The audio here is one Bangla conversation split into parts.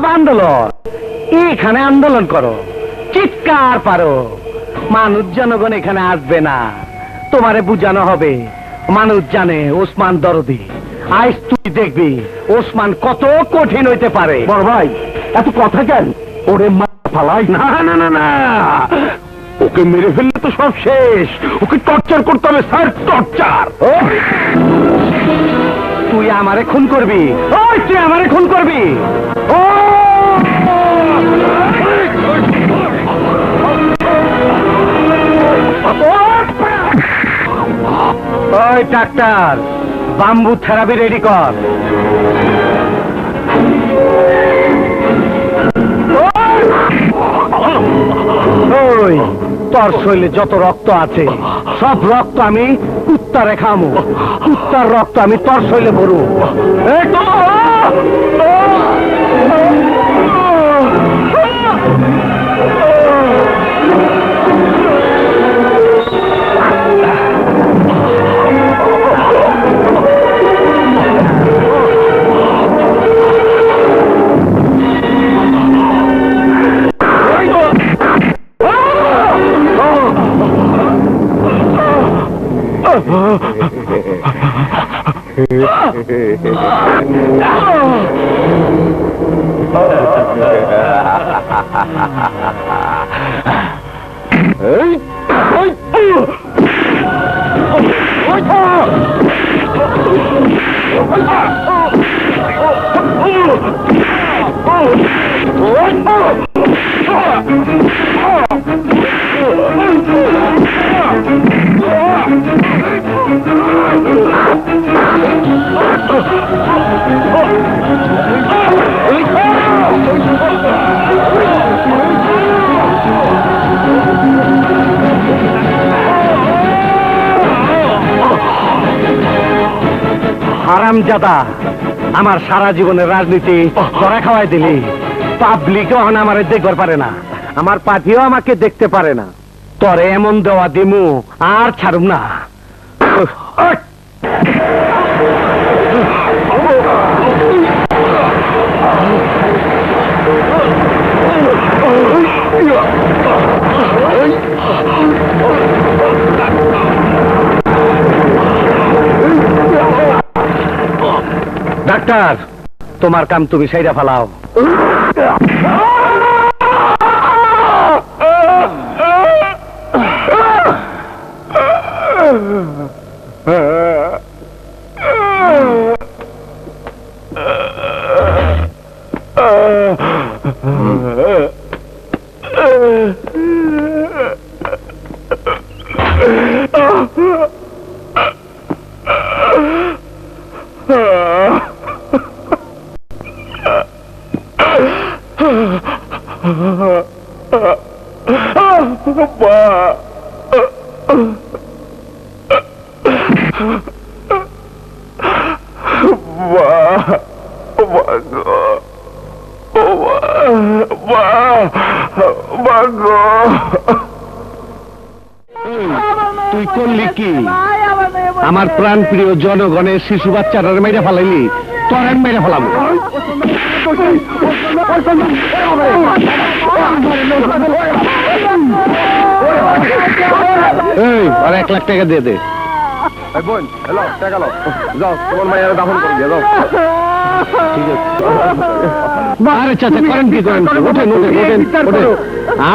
সব আন্দোলন। এখানে আন্দোলন করো, চিৎকার পারো, মানুষ জনগণ এখানে আসবে না। তোমারে বুঝানো হবে, মানুষ জানে ওসমান দরদি। আজ তুই দেখবি ওসমান কত কঠিন হইতে পারে। বড় ভাই এত কথা কেন? ওরে মা ফালাই না না না না, ওকে মেরে ফেললে তো সব শেষ। ওকে টর্চার করতে হবে স্যার, টর্চার। তুই আমারে খুন করবি? ওই তুই আমারে খুন করবি? ওই ডাক্তার, বাম্বু থেরাপি রেডি কর। ওই তোর শরীরে যত রক্ত আছে সব রক্ত আমি কুত্তারে খামু। কুত্তার রক্ত আমি তোর শরীরে ভরু। হারামজাদা, আমার সারা জীবনের রাজনীতি করা খাওয়াই দিলি। পাবলিকও এখন আমার দেখবার পারে না, আমার পার্টিও আমাকে দেখতে পারে না। তরে এমন দেওয়া দিমু আর ছাড়ুম না। ডাক্তার, তোমার কাম তুমি সাইরা ফেলাও। তুই করলি কি? আমার প্রাণ প্রিয় জনগণের শিশু বাচ্চারা মেরে ফেলাইলি, তোর আমি মেরে ফেলাম। এই আর 1 লাখ টাকা দিয়ে দে। বোন হ্যালো, টাকা লো, যাও তোমার মায়ের দাফন করে দিয়ে যাও। ঠিক আছে। আরে চাচা, করেন কি করেন? ওঠেন ওঠেন ওঠেন ওঠেন।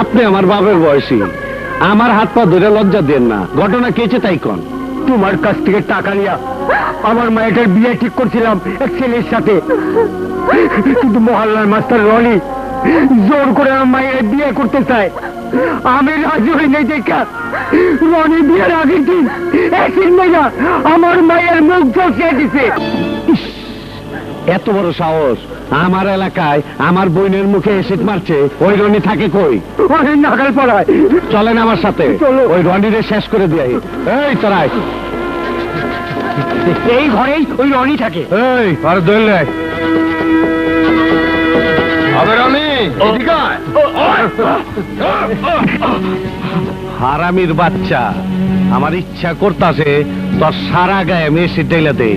আপনি আমার বাপের বয়সী, আমার হাত পা ধরে লজ্জা দেন না। ঘটনা কেছে তাই কন। তোমার কাছ থেকে টাকা নিয়া আমার মায়ের বিয়ে ঠিক করছিলাম এক ছেলের সাথে, কিন্তু মহল্লার মাস্টার রনি জোর করে আমার মায়ের বিয়ে করতে চায়। আমি রাজি হই নাই দেখা রনি বিয়ের আগের দিন একদিন মেয়েরা আমার মায়ের মুখ ঝলসিয়ে দিছে। এত বড় সাহস! আমার এলাকায় আমার বোনের মুখে এসিড মারছে। ওই রনি থাকে কই? ওই নাগাল পাড়ায়। চলেন আমার সাথে, ওই রনিরে শেষ করে দিই। এই তোরাই, এই ঘরেই ওই রনি থাকে। এই আর ধরলে হারামির বাচ্চা, আমার ইচ্ছা করতাছে তোর সারা গায়ে মেসি ঢেলে দে,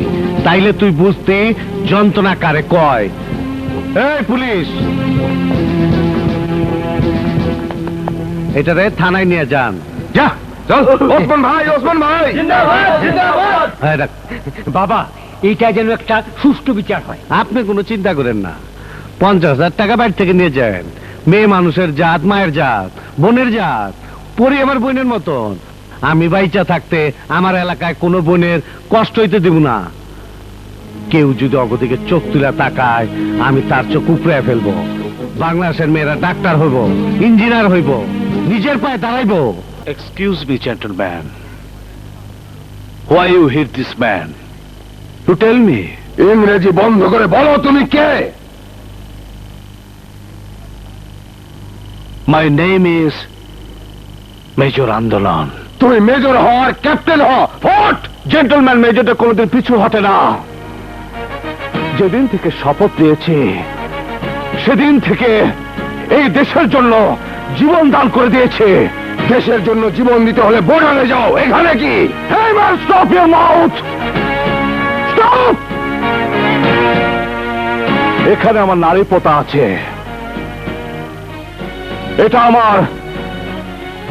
তাইলে তুই বুঝতে যন্ত্রণা কারে কয়। এই পুলিশ, এটারে থানায় নিয়ে যান। যা চল। ওসমান ভাই, ওসমান ভাই, হ্যাঁ, ডাক। বাবা এইটা যেন একটা সুষ্ঠু বিচার হয়। আপনি কোনো চিন্তা করেন না, 50,000 টাকা বাড়ি থেকে নিয়ে যান। মেয়ে মানুষের জাত, মায়ের জাত, বোনের জাত, পরি আমার বোনের মতন। আমি বাইচা থাকতে আমার এলাকায় কোনো বোনের কষ্ট হইতে দেব না। কেউ যদি অগদিকে চোখ তুলে তাকায়, আমি তার চোখ উপড়ে ফেলবো। বাংলাদেশের মেয়েরা ডাক্তার হইব, ইঞ্জিনিয়ার হইব, নিজের পায়ে দাঁড়াইব। Excuse me, gentleman. Why you hit this man? You tell me. ইংরেজি বন্ধ করে বলো তুমি কে? My name is Major Andolan. তুমি মেজর হওয়ার ক্যাপ্টেন হও। ফোর্ট জেন্টলম্যান মেজরটা কোনোদিন পিছু হটে না। যেদিন থেকে শপথ নিয়েছি সেদিন থেকে এই দেশের জন্য জীবন দান করে দিয়েছে। দেশের জন্য জীবন দিতে হলে বর্ডারে যাও। এখানে কি? Hey man, stop your mouth! Stop! এখানে আমার নারী পোতা আছে। এটা আমার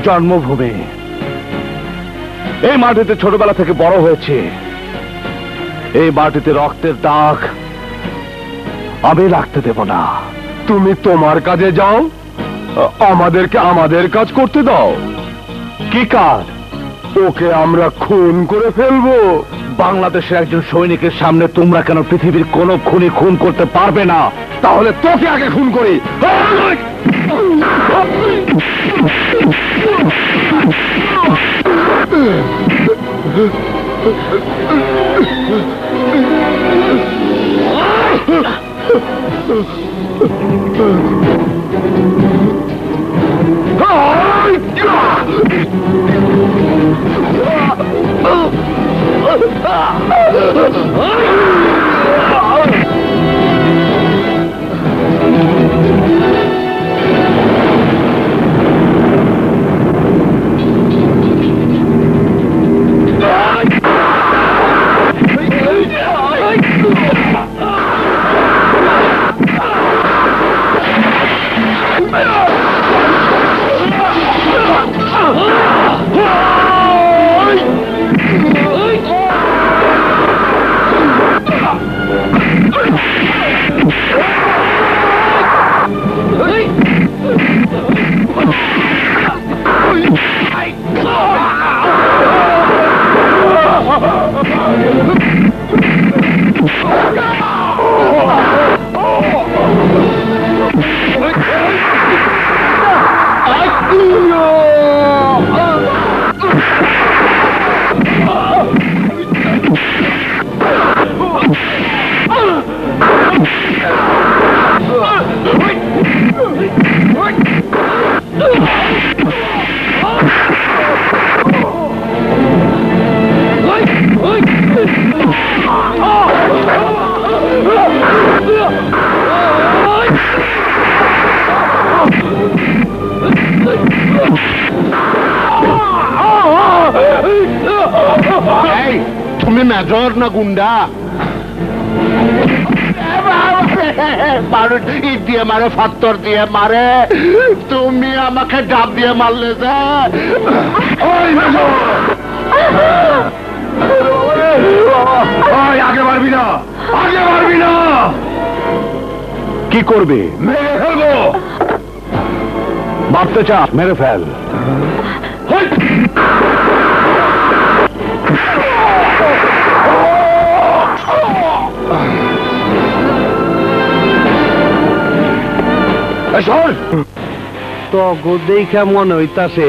জন্মভূমি। এই মাটিতে ছোটবেলা থেকে বড় হয়েছে। এই মাটিতে রক্তের দাগ আমি রাখতে দেব না। তুমি তোমার কাজে যাও, আমাদেরকে আমাদের কাজ করতে দাও। কি কাজ? ওকে আমরা খুন করে ফেলবো। বাংলাদেশের একজন সৈনিকের সামনে তোমরা কেন পৃথিবীর কোনো খুনি খুন করতে পারবে না? তাহলে তোকে আগে খুন করি। তুমি মেজর না গুন্ডা? ইট দিয়ে মারে, ফাত্তর দিয়ে মারে, তুমি আমাকে ডাব দিয়ে মারলে যে। আগে মারবি না, আগে মারবি না। কি করবে? মেরে ফেলবো। মারতে চাস মেরে ফেল। তগো দেখা মনে হইতাছে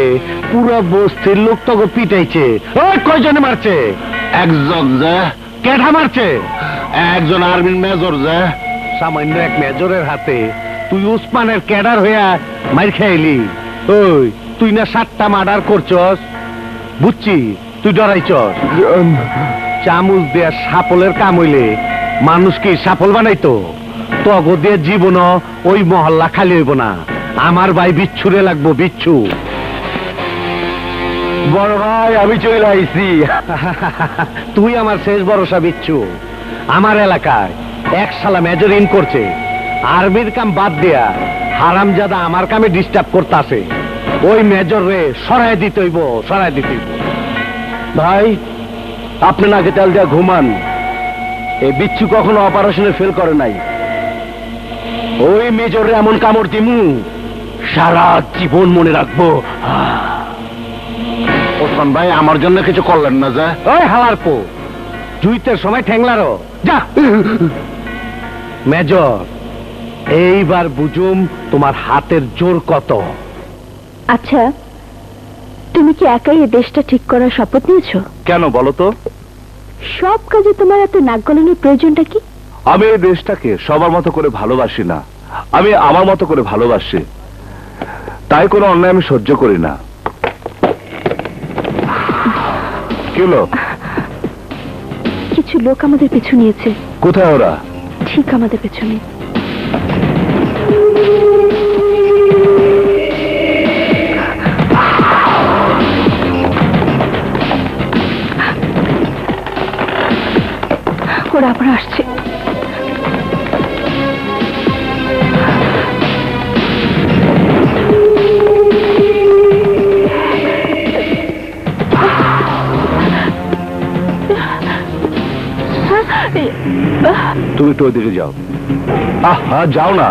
পুরা বস্তির লোক তগো পিটাইছে। ওই কয়জনে মারছে? একজন যে। কেঠা মারছে? একজন আর্মির মেজর যে। সামান্য এক মেজরের হাতে তুই উসমানের ক্যাডার হইয়া মার খাইলি। ওই তুই না 7টা মার্ডার করছস, বুঝছি তুই ডরাইছস। চামচ দিয়া সাপলের কাম হইলে মানুষ কি সাপল বানাইতো? তগো দিয়ে জীবন ওই মহল্লা খালি হইব না। আমার ভাই বিচ্ছুরে লাগবো, বিচ্ছু। বড় ভাই আমি চলে আইছি। তুই আমার শেষ ভরসা, বিচ্ছু। আমার এলাকায় এক শালা মেজর ইন করছে, আর্মির কাম বাদ দেয়া হারামজাদা আমার কামে ডিস্টার্ব করতেছে। ওই মেজর রে সরাই দিতেইব, সরাই দিতেইব। ভাই, আপনি নাকি তেল দিয়া ঘুমান। এই বিচ্ছু কখনো অপারেশনে ফেল করে নাই। ওই মেজরে এমন কামড় দিমু সারা জীবন মনে রাখবো। ওসমান ভাই, আমার জন্য কিছু করলেন না যে? ওই হালার পো, জুইতের সময় ঠ্যাংলারো যা। মেজর, এইবার বুঝুম তোমার হাতের জোর কত। আচ্ছা, তুমি কি একাই এ দেশটা ঠিক করার শপথ নিয়েছো? কেন বলো তো? সব কাজে তোমার এত নাক গলানোর প্রয়োজনটা কি? আমি এই দেশটাকে সবার মতো করে ভালোবাসি না, আমি আমার মতো করে ভালোবাসি। তাই কোনো অন্যায় আমি সহ্য করি না। কি হলো? কিছু লোক আমাদের পিছু নিয়েছে। কোথায় ওরা? ঠিক আমাদের পেছনে। ওরা আবার আসছে। তুমি একটু ওইদিকে যাও। হ্যাঁ, যাও না।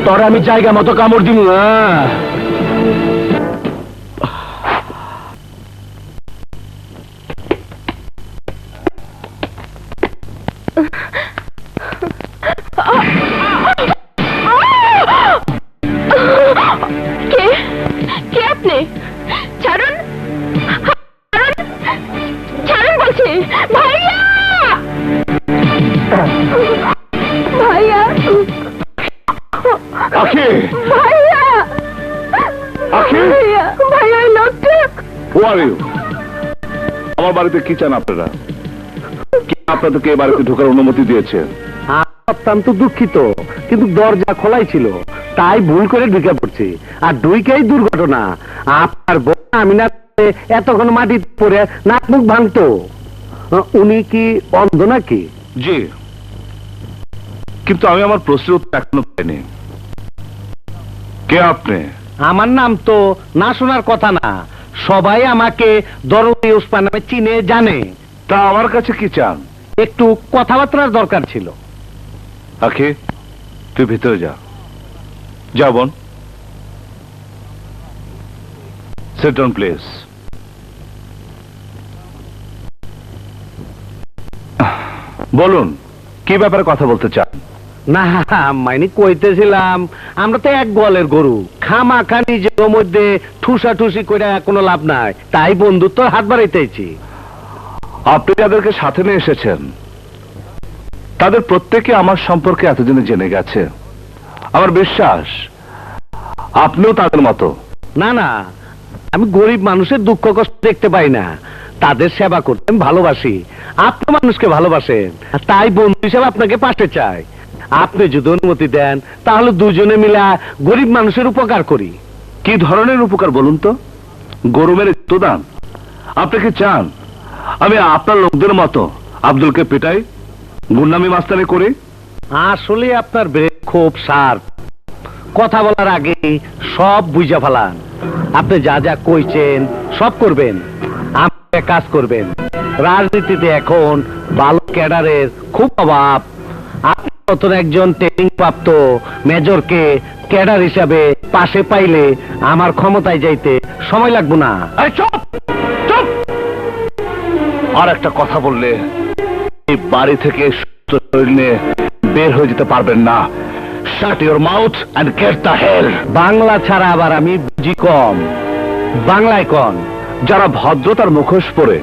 তোর আমি জায়গা মতো কামড় দিব। কে কে আপনি? ছাড়ুন, ছাড়ুন বলছি। ভাইয়া, ভাইয়া, আখি, ভাইয়া, আখি, ভাইয়া, ভাইয়া, ওই লোকটা। Who are you? আমার বাড়িতে কি চান আপনারা? কি আপনাদেরকে এই বাড়িতে ঢোকার অনুমতি দিয়েছে? অত্যন্ত দুঃখিত, কিন্তু দরজা খোলাই ছিল, তাই ভুল করে ঢুকে পড়ছি। আর ঢুকেই দুর্ঘটনা। আপনার বোন আমিনা এতক্ষণ মাটি পড়ে নাক মুখ ভাঙতো। উনি কি অন্ধ নাকি? জি, কিন্তু আমি আমার প্রশ্নের উত্তর এখনো পাইনি। কে আপনি? আমার নাম তো না শোনার কথা না, সবাই আমাকে দরদি ওসমান নামে চিনে জানে। তা আমার কাছে কি চান? একটু কথাবার্তার দরকার ছিল। আখি, তুই ভিতরে যা। যা বোন। Sit down please. বলুন, কি ব্যাপারে কথা বলতে চান? না মানে কইতেছিলাম, আমরা তো এক গোয়ালের গরু, খামাখা নিজের মধ্যে ঠুসাঠুসি করে কোনো লাভ নাই, তাই বন্ধুত্ব হাত বাড়াইতেছি। আপনি যাদেরকে সাথে নিয়ে এসেছেন তাদের প্রত্যেকে আমার সম্পর্কে এতদিনে জেনে গেছে। আমার বিশ্বাস আপনিও তাদের মতো। না না, আমি গরিব মানুষের দুঃখ কষ্ট দেখতে পাই না, তাদের সেবা করতে আমি ভালোবাসি। আপনি মানুষকে ভালোবাসেন, তাই বন্ধু হিসেবে আপনাকে পাশে চাই। আপনি যদি অনুমতি দেন তাহলে দুজনে মিলে গরিব মানুষের উপকার করি। কি ধরনের উপকার বলুন তো? গরু মেরে তো দান? আপনি কি চান আমি আপনার লোকদের মতো আব্দুলকে পেটাই, গুন্ডামি মাস্তানি করি? আসলে আপনার ব্রেন খুব শার্প, কথা বলার আগে সব বুঝা ফেলান। আপনি যা যা কইছেন সব করবেন, আপনি কাজ করবেন। রাজনীতিতে এখন ভালো ক্যাডারের খুব অভাব। আপনি মতন একজন ট্রেনিং প্রাপ্ত মেজরকে ক্যাডার হিসাবে পাশে পাইলে আমার ক্ষমতায় যাইতে সময় লাগবে না। এই চুপ চুপ, আর একটা কথা বললে এই বাড়ি থেকে সুস্থ শরীর নিয়ে বের হয়ে যেতে পারবেন না। Shut your mouth and get the hell. Bangla ছাড়া আবার আমি বুঝি কম, বাংলায় কন। যারা ভদ্রতার মুখোশ পরে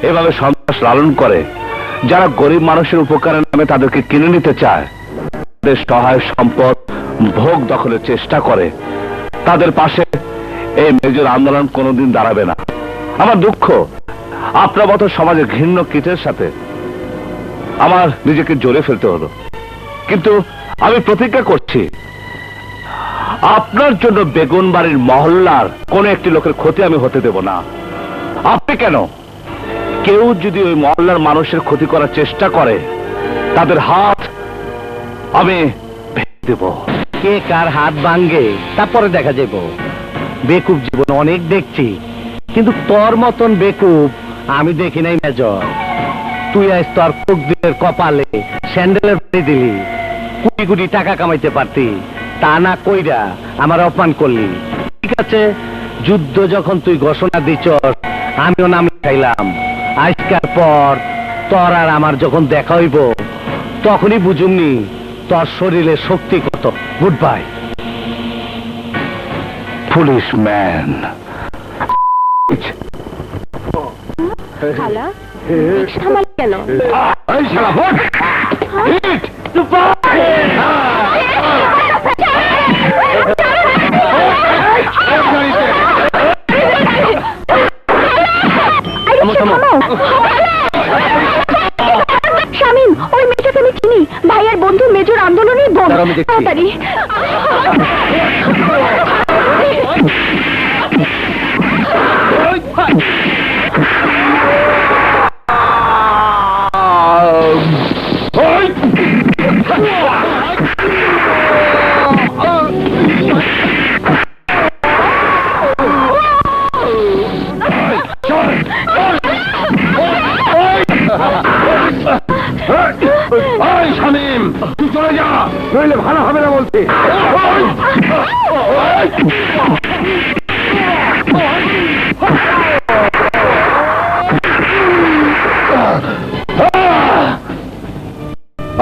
এভাবে সন্ত্রাস লালন করে, যারা গরিব মানুষের উপকারের নামে তাদেরকে কিনে নিতে চায়, তাদের সহায় সম্পদ ভোগ দখলের চেষ্টা করে, তাদের পাশে এই মেজর আন্দোলন কোনোদিন দাঁড়াবে না। আমার দুঃখ, আপনার মতো সমাজে ঘৃণ্য কীটের সাথে আমার নিজেকে জড়িয়ে ফেলতে হলো, কিন্তু আমি প্রতিজ্ঞা করছি আপনার জন্য বেগুনবাড়ির মহল্লার কোন একটি লোকের ক্ষতি আমি হতে দেব না। আপনি কেন, কেউ যদি ওই মহল্লার মানুষের ক্ষতি করার চেষ্টা করে তাদের হাত আমি ভেঙে দেব। কে কার হাত ভাঙ্গে তারপরে দেখা যাব। বেকুব জীবন অনেক দেখছি, কিন্তু তোর মতন বেকুব আমি দেখি নাই মেজর। তুই আজ তোর কুকদিনের কপালে স্যান্ডেলের বাড়ি দিলি, কোটি কোটি টাকা কামাইতে পারতি, তা না কইরা আমার অপমান করলি। ঠিক আছে, যুদ্ধ যখন তুই ঘোষণা দিছস আমিও নাম খাইলাম। আজকার পর তোর আর আমার যখন দেখা হইব তখনই বুঝুমনি তোর শরীরে শক্তি কত। Good bye. Police man. খালা থামাল কেন? এই শালা ভোট হিট শামীম, ওই মেয়েটাকে আমি চিনি, ভাইয়ের বন্ধু মেজর আন্দোলনের বোন। দাঁড়াও, আমি দেখছি। তাড়াতাড়ি। শামীম, তুই চলে যা, নইলে ভালো হবে না বলছি।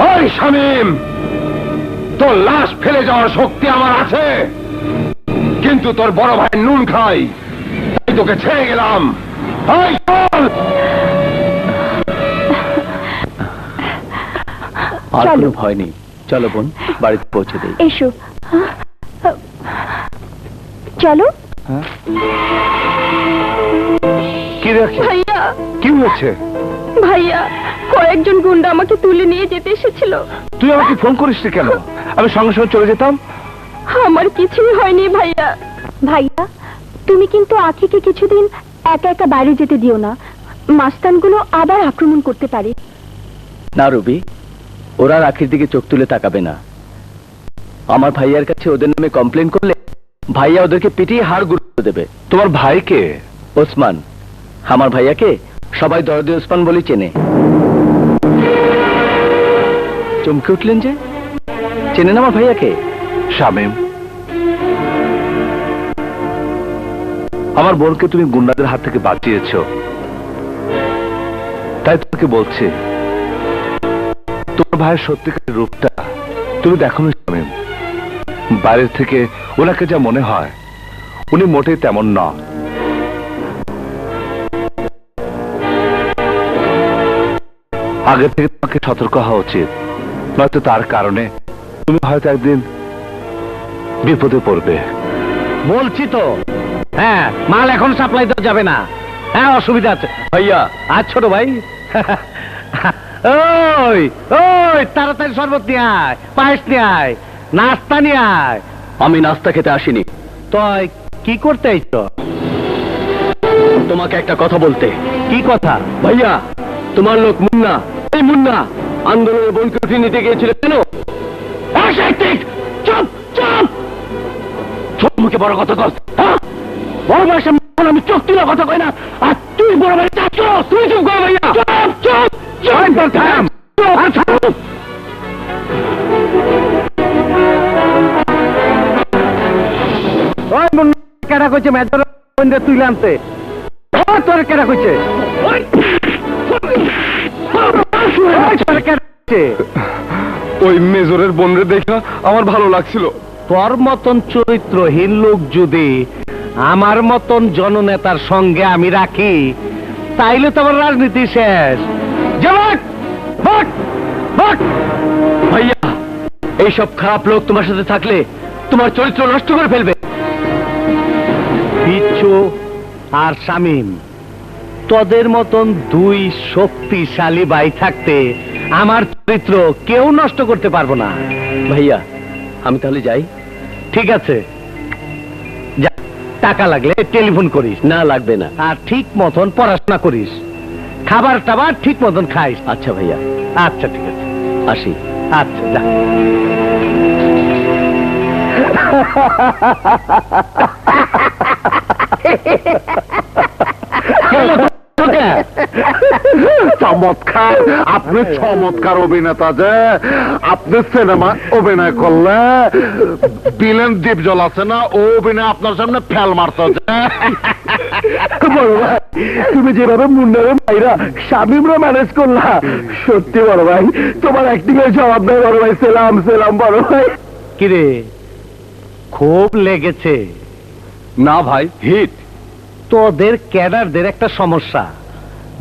ওই শামীম, তোর লাশ ফেলে যাওয়ার শক্তি আমার আছে, কিন্তু তোর বড় ভাই নুন খাই, তাই তোকে ছেড়ে গেলাম। ওই চল। আর চলো। কোনো ভয় নেই, চলো বোন, বাড়িতে পৌঁছে দেই। এসো। চলো। কি দেখি, ভাইয়া, কি হয়েছে? ভাইয়া, কয়েকজন গুন্ডা আমাকে তুলে নিয়ে যেতে এসেছিল। তুই আমাকে ফোন করিস কেন? আমি সঙ্গে সঙ্গে চলে যেতাম। আমার কিছুই হয়নি ভাইয়া। ভাইয়া, তুমি কিন্তু আখিকে কিছুদিন একা একা বাইরে যেতে দিও না, মাস্তানগুলো আবার আক্রমণ করতে পারে। না রবি, ওরা রাখির দিকে চোখ তুলে তাকাবে না। আমার ভাইয়ার কাছে ওদের নামে কমপ্লেন করলে ভাইয়া ওদেরকে পিটিয়ে হাড় গুঁড়ো দেবে। তোমার ভাইকে? ওসমান। আমার ভাইয়াকে সবাই দরদে ওসমান বলে চেনে। চমকে উঠলেন যে, চেনেন আমার ভাইয়াকে? শামীম, আমার বোনকে তুমি গুন্ডাদের হাত থেকে বাঁচিয়েছ, তাই তোমাকে বলছি তোমার ভাইয়ের সত্যিকারের রূপটা তুমি দেখো না শামীম। বাইরের থেকে ওনাকে যা মনে হয় উনি মোটেই তেমন নন। আগে থেকে তোমাকে সতর্ক হওয়া উচিত, নয়তো তার কারণে তুমি হয়তো একদিন বিপদে পড়বে। বলছি তো, হ্যাঁ, মাল এখন সাপ্লাই দেওয়া যাবে না। হ্যাঁ, অসুবিধা আছে ভাইয়া। আর ছোট ভাই, ওই ওই তাড়াতাড়ি শরবত নিয়ে আয়, পায়েস নিয়ে আয়, নাস্তা নিয়ে আয়। আমি নাস্তা খেতে আসিনি। তুই কি করতে আইছ? তোমাকে একটা কথা বলতে। কি কথা? ভাইয়া, তোমার লোক মুন্না, এই মুন্না আন্দোলনের বোনকে উঠিয়ে নিতে গিয়েছিল কেন? চুপ চুপ, মুখে বড় কথা কর। বড় ভাইয়ের সামনে আমি চোখ তুলে কথা কই না, আর তুই বড় ভাই তুই চুপ কর ভাইয়া, চুপ চুপ থাম। ওই মুন্না কেডা কইছে মেজর তুই আনতে? তোর কেডা কইছে? ওই মেজরের বোনরে দেখা আমার ভালো লাগছিল। তোর মতন চরিত্রহীন লোক যদি আমার মতন জননেতার সঙ্গে আমি রাখি, তাইলে তো আমার রাজনীতি শেষ। ভাইয়া, এইসব খারাপ লোক তোমার সাথে থাকলে তোমার চরিত্র নষ্ট করে ফেলবে। বিচ্ছু আর শামীম, তোদের মতন দুই শক্তিশালী ভাই থাকতে আমার চরিত্র কেউ নষ্ট করতে পারবো না। ভাইয়া, আমি তাহলে যাই? ঠিক আছে, যা। টাকা লাগলে টেলিফোন করিস। না, লাগবে না। আর ঠিক মতন পড়াশোনা করিস, খাবার টাবার ঠিক মতন খাইস। আচ্ছা ভাইয়া। আচ্ছা, ঠিক আছে, আসি। আচ্ছা, যা। চমৎকার, আপনি চমৎকার অভিনেতা যে। আপনি সিনেমা অভিনয় করলে বিলেন দীপজল আছে না, ও অভিনয় আপনার সামনে ফেল মারত যে। বড় ভাই, তুমি যেভাবে মুন্নারে মাইরা শামীমরা ম্যানেজ করলা, সত্যি বড় ভাই তোমার অ্যাক্টিং এর জবাব দেয় বড় ভাই। সেলাম সেলাম বড় ভাই। কিরে, খুব লেগেছে? না ভাই, হিট। তোদের ক্যাডারদের একটা সমস্যা,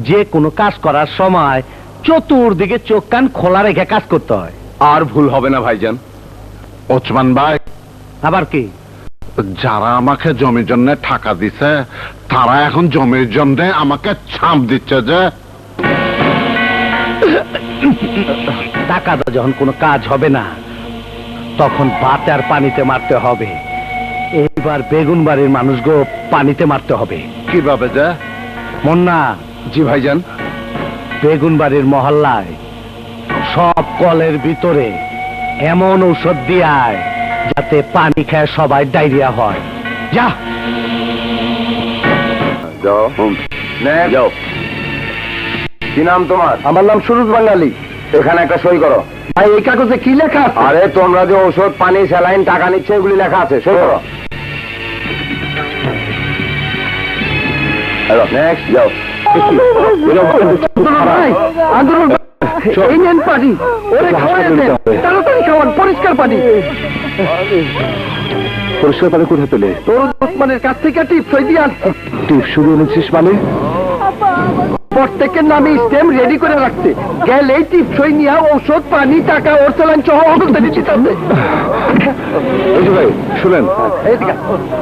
যে কোনো কাজ করার সময় চতুর্দিকে চোখ কান খোলা রেখে কাজ করতে হয়। আর ভুল হবে না ভাইজান। ওসমান ভাই, আবার কি? যারা আমাকে জমির জন্য টাকা দিছে, তারা এখন জমির জন্য আমাকে ছাপ দিচ্ছে যে। টাকা দা যখন কোনো কাজ হবে না, তখন ভাত আর পানিতে মারতে হবে। এইবার বেগুন বাড়ির মানুষগো পানিতে মারতে হবে। কিভাবে যে? মুন্না। জি ভাইজান। বেগুন বাড়ির মহল্লায় সব কলের ভিতরে এমন ঔষধ দিয়ায় যাতে পানি খায় সবাই ডায়রিয়া হয়। যা। যাও। কি নাম তোমার? আমার নাম সুরজ বাঙালি। এখানে একটা সই করো। ভাই, এই কাগজে কি লেখা? আরে তোমরা যে ঔষধ, পানি, স্যালাইন, টাকা নিচ্ছে, এগুলি লেখা আছে, সই করো। নেক্সট, যাও। এই নেন পানি, ওরে খাওয়াই দেন, তাড়াতাড়ি খাওয়ান, পরিষ্কার পানি। পরিষ্কার পানি কোথায় পেলে? তোর ওসমানের কাছ থেকে টিপস দিয়ে আনছি। টিপস শুরু এনেছিস মানে? প্রত্যেকের নামে স্টেম রেডি করে রাখতে, গেলেই টিপসই নিয়ে ঔষধ, পানি, টাকা, ওর চালান সহ দিতে হবে। ভাই শুনেন,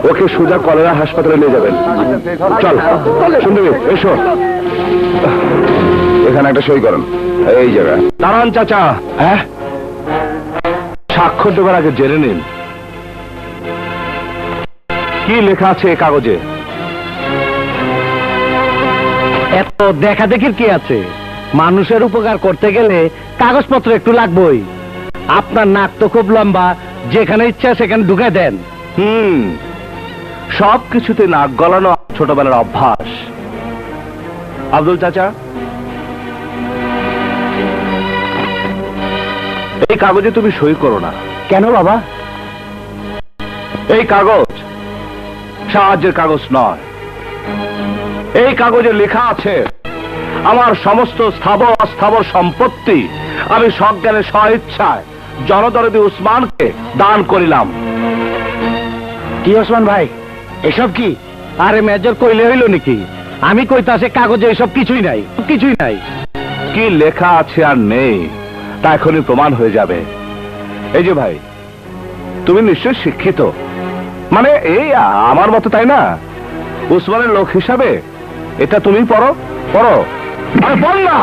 ওকে সোজা কলেরা হাসপাতালে নিয়ে যাবেন। চল শুনবে, এসো। এখানে একটা সই করেন, এই জায়গায়। দাঁড়ান চাচা। হ্যাঁ, স্বাক্ষর দেবার আগে জেনে নিন কি লেখা আছে এই কাগজে। এত দেখা দেখির কি আছে? মানুষের উপকার করতে গেলে কাগজপত্র একটু লাগবেই। আপনার নাক তো খুব লম্বা, যেখানে ইচ্ছা সেখানে ঢুকে দেন। সব কিছুতে নাক গলানো ছোটবেলার অভ্যাস। আব্দুল চাচা, এই কাগজে তুমি সই করো না। কেন বাবা? এই কাগজ সাহায্যের কাগজ নয়। এই কাগজে লেখা আছে আমার সমস্ত স্থাবর অস্থাবর সম্পত্তি আমি সজ্ঞানে স্বইচ্ছায় জনদরদি উসমানকে দান করিলাম। কি ওসমান ভাই, এসব কি? আরে মেজর কইলে হইল নাকি? আমি কইতাছে কাগজে এসব কিছুই নাই, কিছুই নাই। কি লেখা আছে আর নেই তা এখনই প্রমাণ হয়ে যাবে। এই যে ভাই, তুমি নিশ্চয় শিক্ষিত, মানে এই আমার মতো, তাই না? উসমানের লোক হিসাবে এটা তুমি পড়ো, পড়ো। আরে বল না,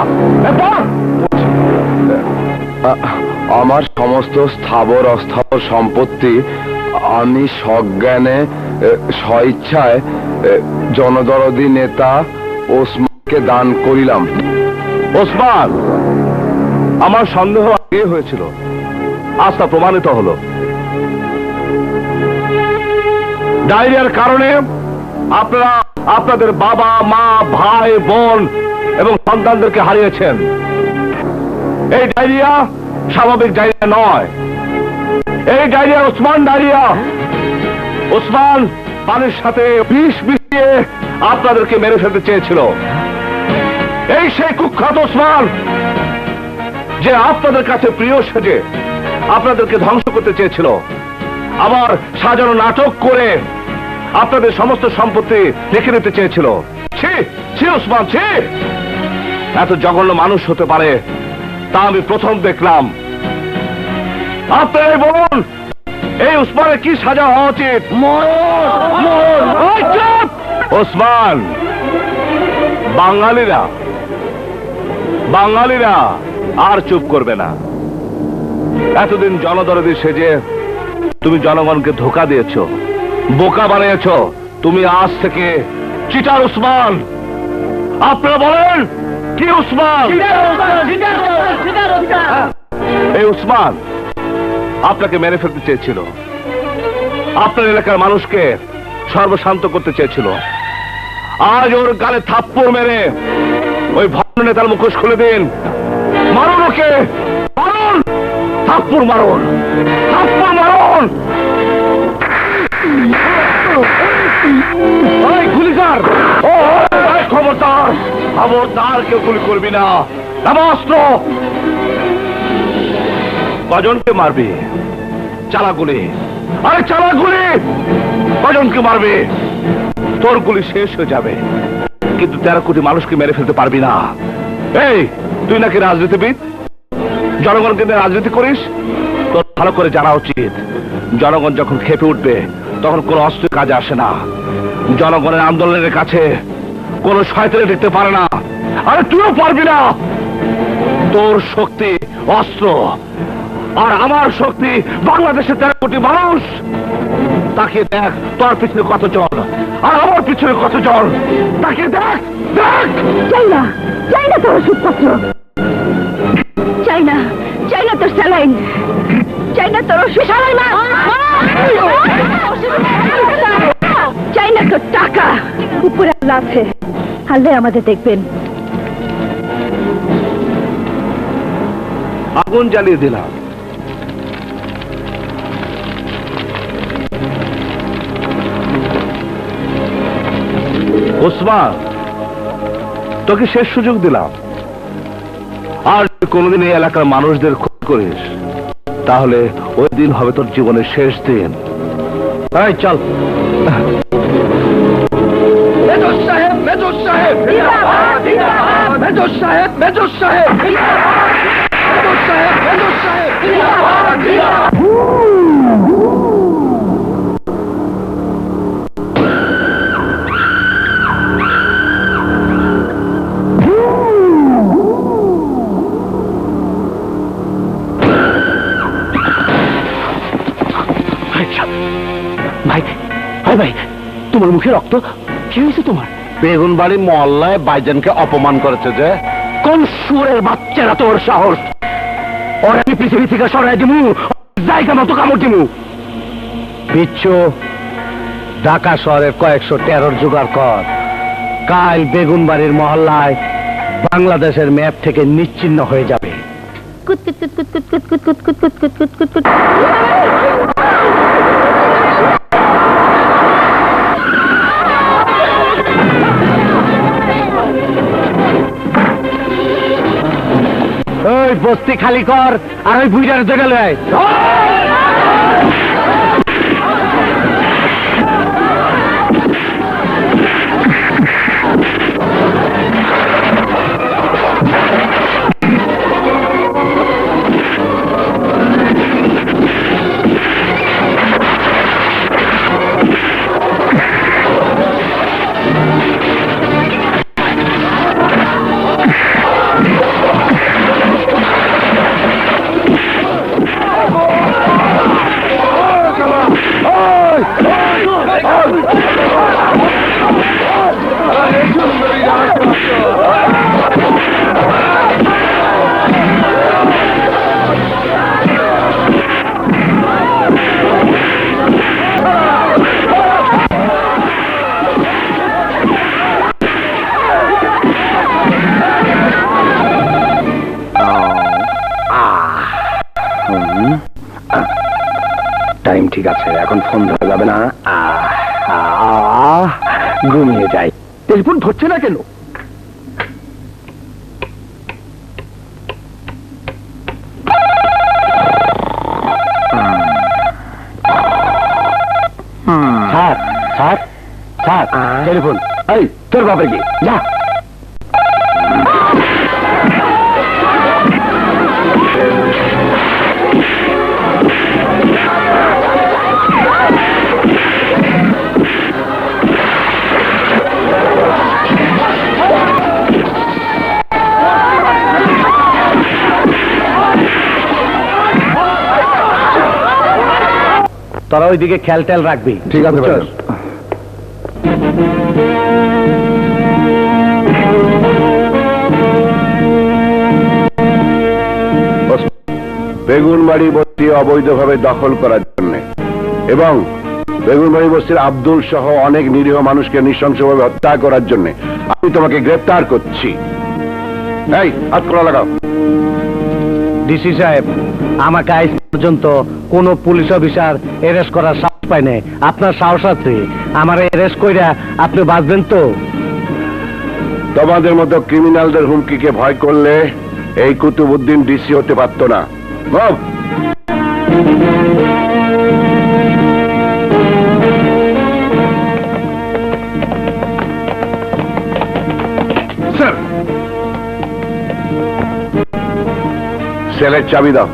পড়। আমার সমস্ত স্থাবর অস্থাবর সম্পত্তি আমি সজ্ঞানে স্বইচ্ছায় জনদরদি নেতা ওসমানকে দান করিলাম। ওসমান, আমার সন্দেহ আগে হয়েছিল, আজ তা প্রমাণিত হলো। ডায়রিয়ার কারণে আপনারা আপনাদের বাবা মা ভাই বোন এবং সন্তানদেরকে হারিয়েছেন। এই ডায়রিয়া স্বাভাবিক ডায়রিয়া নয়, এই ডায়রিয়া ওসমান ডায়রিয়া। ওসমান পানির সাথে বিষ মিশিয়ে আপনাদেরকে মেরে ফেলতে চেয়েছিল। এই সেই কুখ্যাত ওসমান যে আপনাদের কাছে প্রিয় সেজে আপনাদেরকে ধ্বংস করতে চেয়েছিল, আবার সাজানো নাটক করে আপনাদের সমস্ত সম্পত্তি লিখে নিতে চেয়েছিল। ছি ছি ওসমান, ছি! এত জঘন্য মানুষ হতে পারে তা আমি প্রথম দেখলাম। আপনারাই বলুন, এই ওসমানের কি সাজা হওয়া উচিত? ওসমান, বাঙালিরা আর চুপ করবে না। এতদিন জনদরদি সেজে তুমি জনগণকে ধোঁকা দিয়েছ, বোকা বানিয়েছ। তুমি আজ থেকে চিটার ওসমান। আপনারা বলেন, কি ওসমান? এই ওসমান আপনাকে মেরে ফেলতে চেয়েছিল, আপনার এলাকার মানুষকে সর্বশান্ত করতে চেয়েছিল। আজ ওর গালে থাপ্পড় মেরে ওই ভণ্ড নেতার মুখোশ খুলে দিন। মারুন ওকে, মারুন, থাপ্পড় মারুন, থাপ্পড় মারুন। ওই গুলিকার, খবরদার, খবরদার, কেউ গুলি করবি না। অস্ত্র কজনকে মারবি? চালা গুলি, আরে চালা গুলি, কজনকে মারবি? তোর গুলি শেষ হয়ে যাবে, কিন্তু 13 কোটি মানুষকে মেরে ফেলতে পারবি না। এই, তুই নাকি রাজনীতিবিদ, জনগণকে নিয়ে রাজনীতি করিস? তোর ভালো করে জানা উচিত, জনগণ যখন খেপে উঠবে তখন কোন অস্ত্র কাজে আসে না। জনগণের আন্দোলনের কাছে কোন শয়তানি দেখতে পারে না। আরে তুইও পারবি না। তোর শক্তি অস্ত্র, আর আমার শক্তি বাংলাদেশের 13 কোটি মানুষ। তাকে দেখ, তোর পিছনে কতজন আর আমার পিছনে কতজন, তাকে দেখ, দেখ। চাই না, চাই না তোর ওষুধপত্র, চাই না, চাই না তোর স্যালাইন, চাই না তোর ওষুধ, চাই না তোর টাকা। উপরে আল্লাহ আছে, আল্লাহ আমাদের দেখবেন। আগুন জ্বালিয়ে দিলাম। ওসমান, তোকে শেষ সুযোগ দিলাম। আর যদি কোনোদিন এই এলাকার মানুষদের ক্ষতি করিস তাহলে ওই দিন হবে তোর জীবনের শেষ দিন। এই চল। মেজর সাহেব, মেজর সাহেব, মেজর সাহেব, মেজর সাহেব, মেজর সাহেব, মেজর সাহেব। ভাই, ভাই, ভাই, তোমার মুখে রক্ত, কি হয়েছে তোমার? বেগুনবাড়ি মহল্লায় বাইজানকে অপমান করেছে যে। কোন সুরের বাচ্চারা তোর সাহস? ওর আমি পৃথিবী থেকে সরাই দিমু, জায়গা মতো কামড় দিমু। বিচ্ছু, ঢাকা শহরের কয়েকশো টেরর জোগাড় কর। কাল বেগুনবাড়ির মহল্লায় বাংলাদেশের ম্যাপ থেকে নিশ্চিহ্ন হয়ে যাবে। কুত কুত কুত কুত কুত কুত কুত কুত কুত কুত কুত কুত কুত। ওই বস্তি খালি কর, আর ওই বুইড়ার জেগে লয়। এখন ফোন ধরা যাবে না। ঘুমিয়ে যাই। টেলিফোন ধরছে না কেন? Sir sir sir telephone. এই তোর বাপের কি? যা। তোরা ওইদিকে খেয়াল টেল রাখবি। ঠিক আছে ভাইজান। বেগুনবাড়ি বস্তি অবৈধভাবে দখল করার জন্য এবং বেগুনবাড়ি বস্তির আব্দুল সহ অনেক নিরীহ মানুষকে নৃশংসভাবে হত্যা করার জন্য আমি তোমাকে গ্রেফতার করছি। এই হাত খোলা লাগাও। ডিসি সাহেব, আমাকে আজ পর্যন্ত কোন পুলিশ অফিসার অ্যারেস্ট করার সাহস পায় নাই। আপনার সাহস আছে? আমার অ্যারেস্ট কইরা আপনি বাঁচবেন তো? তোমাদের মতো ক্রিমিনালদের হুমকিকে ভয় করলে এই কুতুবউদ্দিন ডিসি হতে পারত না। বাব স্যার, সেলের চাবি দাও।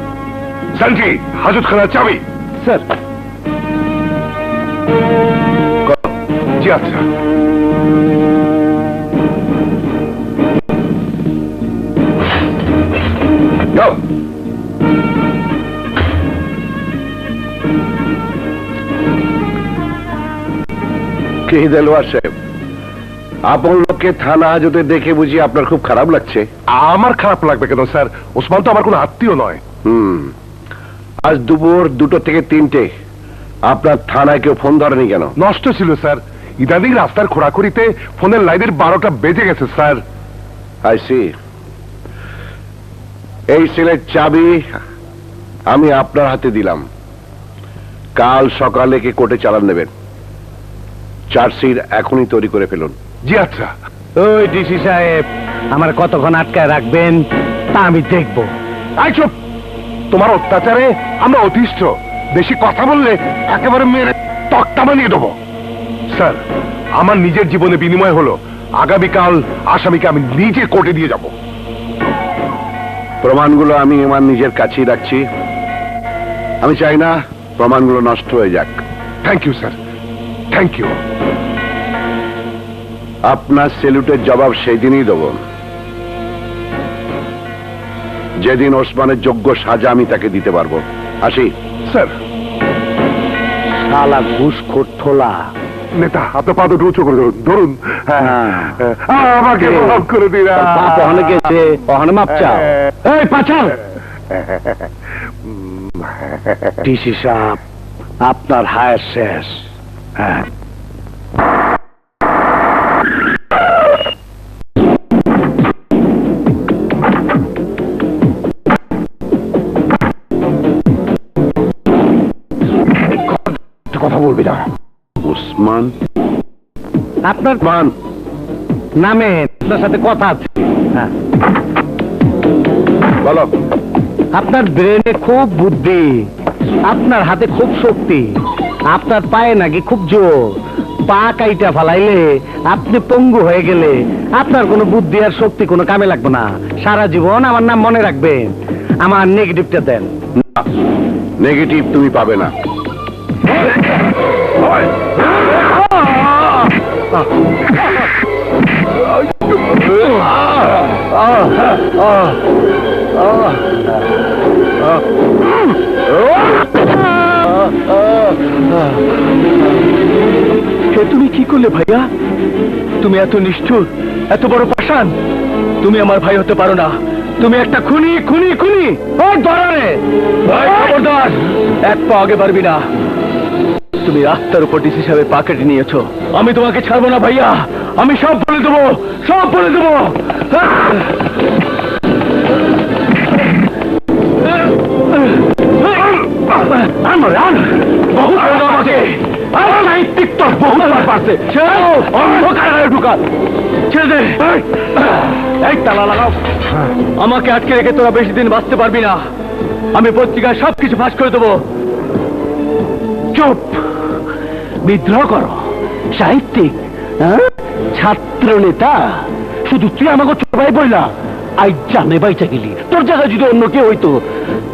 সানজি, হাজতখানার চাবি। স্যার, জি আচ্ছা। যাও। কি দেলোয়ার সাহেব, আপন লোককে থানা হাজতে দেখে বুঝি আপনার খুব খারাপ লাগছে? আমার খারাপ লাগবে কেন স্যার? ওসমান তো আমার কোনো আত্মীয় নয়। আজ দুপুর 2টো থেকে 3টে আপনার থানায় কেউ ফোন ধরেনি কেন? নষ্ট ছিল স্যার। ইদানিং রাস্তার খোঁড়াখুড়িতে ফোনের লাইনের 12টা বেজে গেছে স্যার। I C. এই সেলের চাবি আমি আপনার হাতে দিলাম। কাল সকালে কি কোর্টে চালান নেবেন। চার্জশিট এখনই তৈরি করে ফেলুন। জি আচ্ছা। ওই ডিসি সাহেব, আমার কতক্ষণ আটকায় রাখবেন তা আমি দেখব। আই চুপ! তোমার অত্যাচারে আমরা অতিষ্ঠ। বেশি কথা বললে একেবারে মেরে তক্তা বানিয়ে দেবো। স্যার, আমার নিজের জীবনে বিনিময় হলো আগামীকাল আসামিকে আমি নিজে কোর্টে দিয়ে যাব। প্রমাণগুলো আমি আমার নিজের কাছেই রাখছি। আমি চাই না প্রমাণগুলো নষ্ট হয়ে যাক। Thank you sir, thank you. আপনার সেলুটের জবাব সেই দিনই দেব যেদিন ওসমানের যোগ্য সাজা আমি তাকে দিতে পারবো। আসি। স্যার। শালা ঘুষখোর ঠোলা। নেতা, আপনার পা দুটো উঁচু করে ধরুন। ধরুন। আমাকে মাফ করে দিন। বাপ ওখানে গেছে, ওখানে মাপ চাও। এই পাছাল! ডিসি সাহেব, আপনার হায়ার শেষ। হ্যাঁ, কথা বলবি না। ওসমান আপনার মান নামে আপনার সাথে কথা আছে। হ্যাঁ, বলো। আপনার ব্রেনে খুব বুদ্ধি, আপনার হাতে খুব শক্তি, আপনার পায়ে নাকি খুব জোর। পা কাইটা ফালাইলে আপনি পঙ্গু হয়ে গেলে আপনার কোনো বুদ্ধি আর শক্তি কোনো কামে লাগবে না। সারা জীবন আমার নাম মনে রাখবেন। আমার নেগেটিভটা দেন। নেগেটিভ তুমি পাবে না। তুমি কি করলে ভাইয়া? তুমি এত নিষ্ঠুর, এত বড় পাষাণ। তুমি আমার ভাই হতে পারো না। তুমি একটা খুনি, খুনি, খুনি। ওই ধরে ভাই, খবরদার, এক পা আগে পারবি না। তুমি রাস্তার উপর ডিসি সাহেবের পা কেটে নিয়েছো। আমি তোমাকে ছাড়বো না ভাইয়া। আমি সব বলে দেবো, সব বলে দেবো। আমাকে আটকে রেখে তোরা বেশি দিন বাঁচতে পারবি না। আমি পত্রিকায় সবকিছু ফাঁস করে দেবো। চুপ, বিদ্রোহ করো, সাহিত্যিক, ছাত্র নেতা, শুধু তুই আমাকে ছোট ভাই বইলা আই জানে বাইচা গেলি। তোর জায়গায় যদি অন্য কেউ হইতো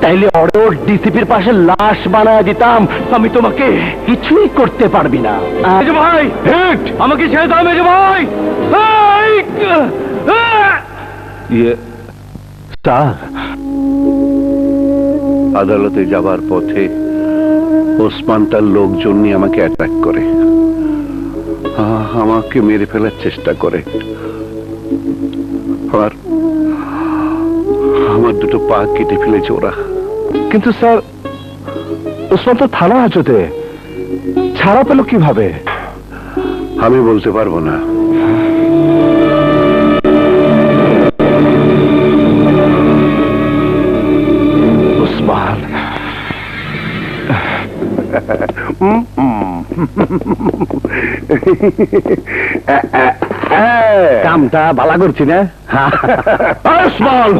তাইলে ওর ডিসিপির পাশে লাশ বানায় দিতাম। আমি তোমাকে কিছুই করতে পারবি না। মেজো ভাই, হিট! আমাকে ছেড়ে দাও মেজো ভাই। স্যার, আদালতে যাবার পথে ওসমান তার লোকজন নিয়ে আমাকে অ্যাটাক করে, আমাকে মেরে ফেলার চেষ্টা করে। আমার দুটো পা কেটে ফেলেছে ওরা। কিন্তু স্যার, ওসমান তো থানা হাজতে, ছাড়া পেল কিভাবে? আমি বলতে পারবো না। ওসমান কামটা ভালো করছি না? ওসমান!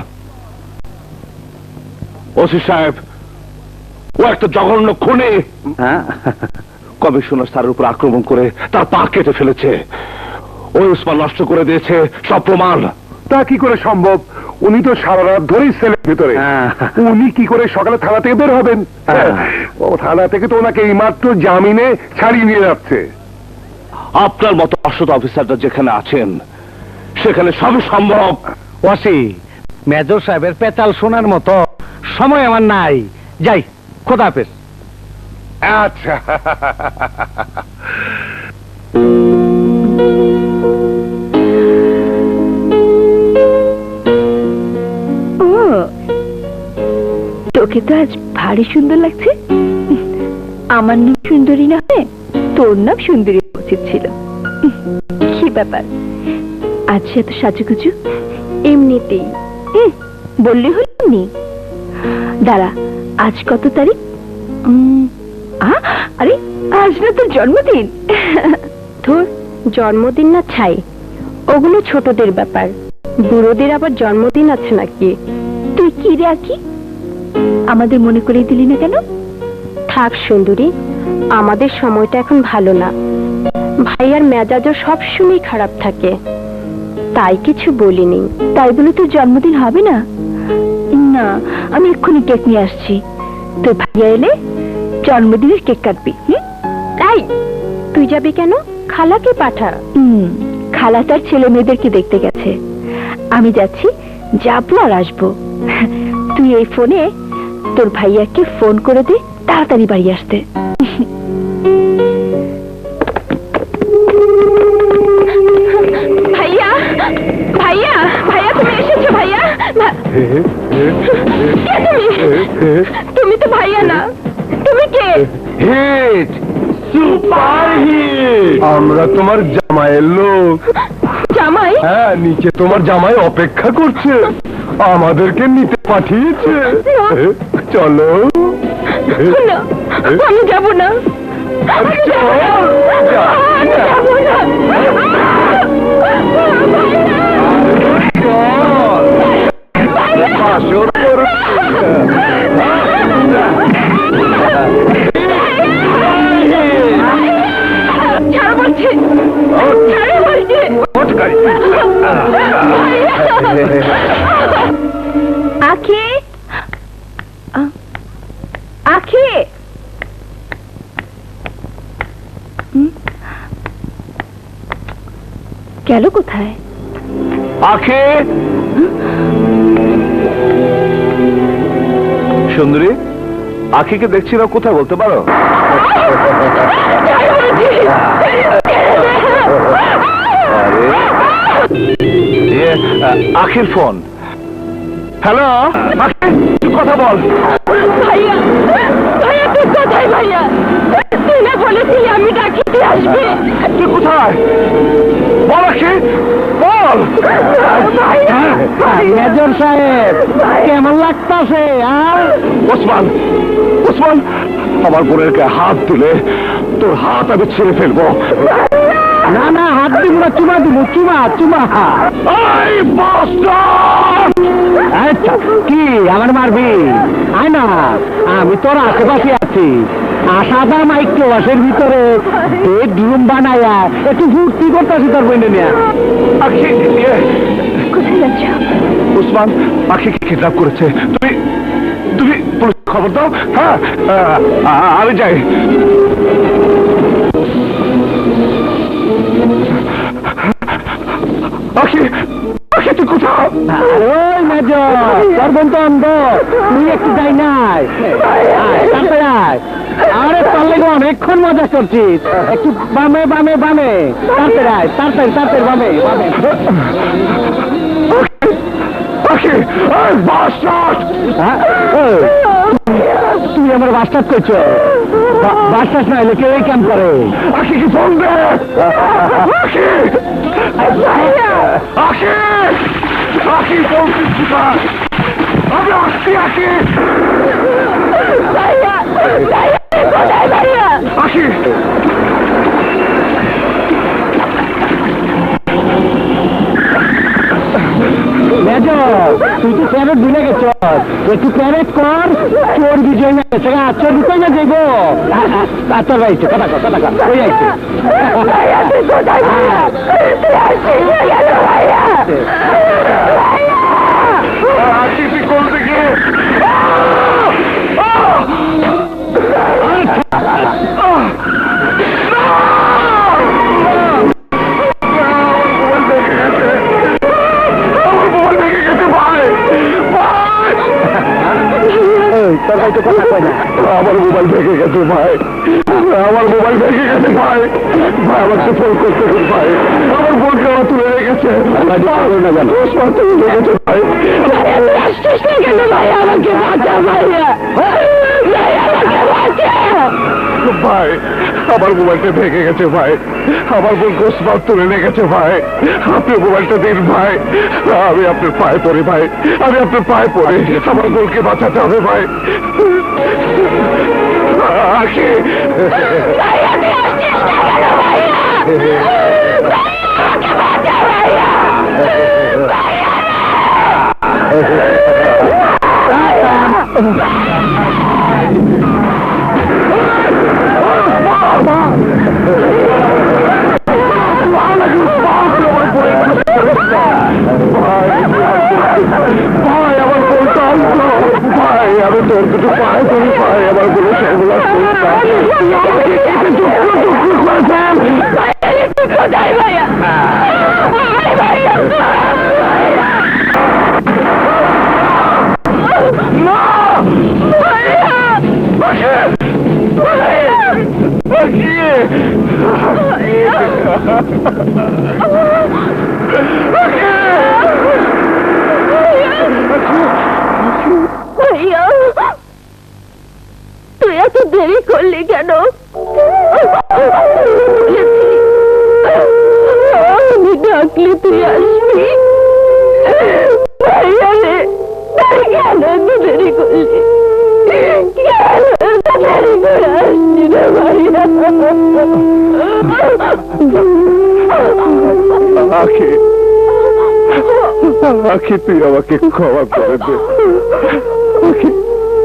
ওসি সাহেব, ও একটা জঘন্য খুনি। কমিশনার স্যারের উপর আক্রমণ করে তার পা কেটে ফেলেছে। ওই ওসমান নষ্ট করে দিয়েছে সব প্রমাণ। তা কি করে সম্ভব? উনি তো সারা রাত ধরেই সেলের ভিতরে। উনি কি করে সকালে থানা থেকে বের হবেন? ও থানা থেকে তো ওনাকে এইমাত্র জামিনে ছাড়িয়ে নিয়ে যাচ্ছে। আপনার মতো অসৎ অফিসাররা যেখানে আছেন সেখানে সবই সম্ভব। ওয়াসি, মেজর সাহেবের পেতাল শোনার মতো সময় আমার নাই। যাই, খোদা হাফেজ। আচ্ছা, তোকে তো আজ ভারী সুন্দর লাগছে। আমার নাম সুন্দরী না হয় তোর নাম সুন্দরী উচিত ছিল। কি ব্যাপার আজ এত সাজুগুজু? এমনিতেই বললি হল নি। দাঁড়া, আজ কত তারিখ? আরে আজ না তোর জন্মদিন। তোর জন্মদিন না ছাই, ওগুলো ছোটদের ব্যাপার। বুড়োদের আবার জন্মদিন আছে নাকি? তুই কি রে আর কি আমাদের মনে করিয়ে দিলি না কেন? থাক সুন্দরী, আমাদের সময়টা এখন ভালো না। ভাইয়ার মেজাজও সবসময় খারাপ থাকে, তাই কিছু বলিনি। তাই বলে তোর জন্মদিন হবে না? না, আমি এক্ষুনি কেক নিয়ে আসছি। তোর ভাইয়া এলে জন্মদিনের কেক কাটবি। তাই তুই যাবি কেন? খালাকে পাঠা। খালা তার ছেলে মেয়েদেরকে দেখতে গেছে। আমি যাচ্ছি, যাবো আর আসবো। তুই এই ফোনে তোর ভাইয়াকে ফোন করে দে তাড়াতাড়ি বাড়ি আসতে। ভাইয়া, ভাইয়া, ভাইয়া তুমি এসেছো? ভাইয়া, তুমি তো ভাইয়া না, তুমি কে? Hit, super hit. আমরা তোমার জামাইয়ের লোক। জামাই? হ্যাঁ, নিচে তোমার জামাই অপেক্ষা করছে, আমাদেরকে নিতে পাঠিয়েছে। চলো। না, আমি যাবো না। আমি যাবো না। আমি যাবো না। ছাড় বলছে, ছাড় বলছে। আখি, আখি, গেল কোথায়? আখি, সুন্দরী, আখিকে দেখছি না, কোথায় বলতে পারো? আখির ফোন। হ্যালো আখি, কথা বল। ভাইয়া, ভাইয়া তুই কোথায়? ভাইয়া তুই না বলেছিলি আমি ডাকিতে আসবি? তুই কোথায়? বল আখি, বল। বল। মেজর সাহেব কেমন লাগতাছে আর ওসমান, ওসমান, আমার বোনের গায়ে হাত দিলে তোর হাত আমি ছেড়ে ফেলবো। না না হাত দিব না, চুমা দিব, চুমা চুমা। এই বাস্টার্ড! আচ্ছা কি আমার মারবি? আয় না, আমি তোর আশেপাশে আছি। সাদা মাইক্রোবাসের ভিতরে বেডরুম বানায়া একটু ফুর্তি করতেছি তোর বইনে নিয়ে। কোথায় যাচ্ছ? ওসমান পাখিকে কিডন্যাপ করেছে। তুমি তুমি পুলিশ খবর দাও। হ্যাঁ, আমি যাই। পাখি, পাখি তুই কোথাও? ওই মেজর তোর বোন তো অন্ধ, তুই একটু যাই নাই। তারপরে আয়। আরে তোর লেগে অনেকক্ষণ মজা করছিস, একটু বামে বামে বামে। তারপরে আয়, তারপরে তারপরে বামে বামে। পাখি, এই বাস্টার্ড! হ্যাঁ? ওই, তুই আমার বাস্টার করছ? বাস্টার না হলে কেউ ক্যাম্প করে। পাখি কি ফোন দে! পাখি! পাখি! পাখি ফোন দিচ্ছি তার। আমি আসছি, আসি। পাখি! মেজর তুই তো ক্যারেট ভুলে গেছ, একটু ক্যারেট কর। চোর বিজয় না গেছে, চোর বিজয় না যাইব। তোর ভাই কথা কর, কথা কর, ওই আইছে। আসি তুই কোন দিকে? তোর ভাই তো কথা কয় না। আমার মোবাইল ভেঙে গেছে ভাই, আমার মোবাইল ভেঙে গেছে ভাই। ভাই আমাকে ফোন করতে হবে ভাই, আমার বোনকে আমার তুলে রেখেছে। ওসমান তুলে রেখেছে ভাই। আমাকে বাঁচা ভাইয়া, ভাই আমার মোবাইলটা ভেঙে গেছে ভাই, আমার বোন ওসমান তুলে রেখেছে ভাই। আপনি মোবাইলটা দিন ভাই, আমি আপনার পায়ে পড়ি ভাই, আমি আপনার পায়ে পড়ি। আমার বোনকে বাঁচাতে হবে ভাই। আখি! ভাই আমার বোনটা আসলো ভাই, আমি তোর দুটো পায়ে ধরি ভাই, আমার বোনের সর্বনাশ কোথায় ভাইয়া? ভাইয়া তুই এত দেরি করলি কেন? আমি ডাকলে তুই আসবি। ভাইয়া রে, কেন এত দেরি করলি? কেন এত দেরি করে আসছি রে ভাইয়া? আখি, আখি তুই আমাকে ক্ষমা করে দে, আখি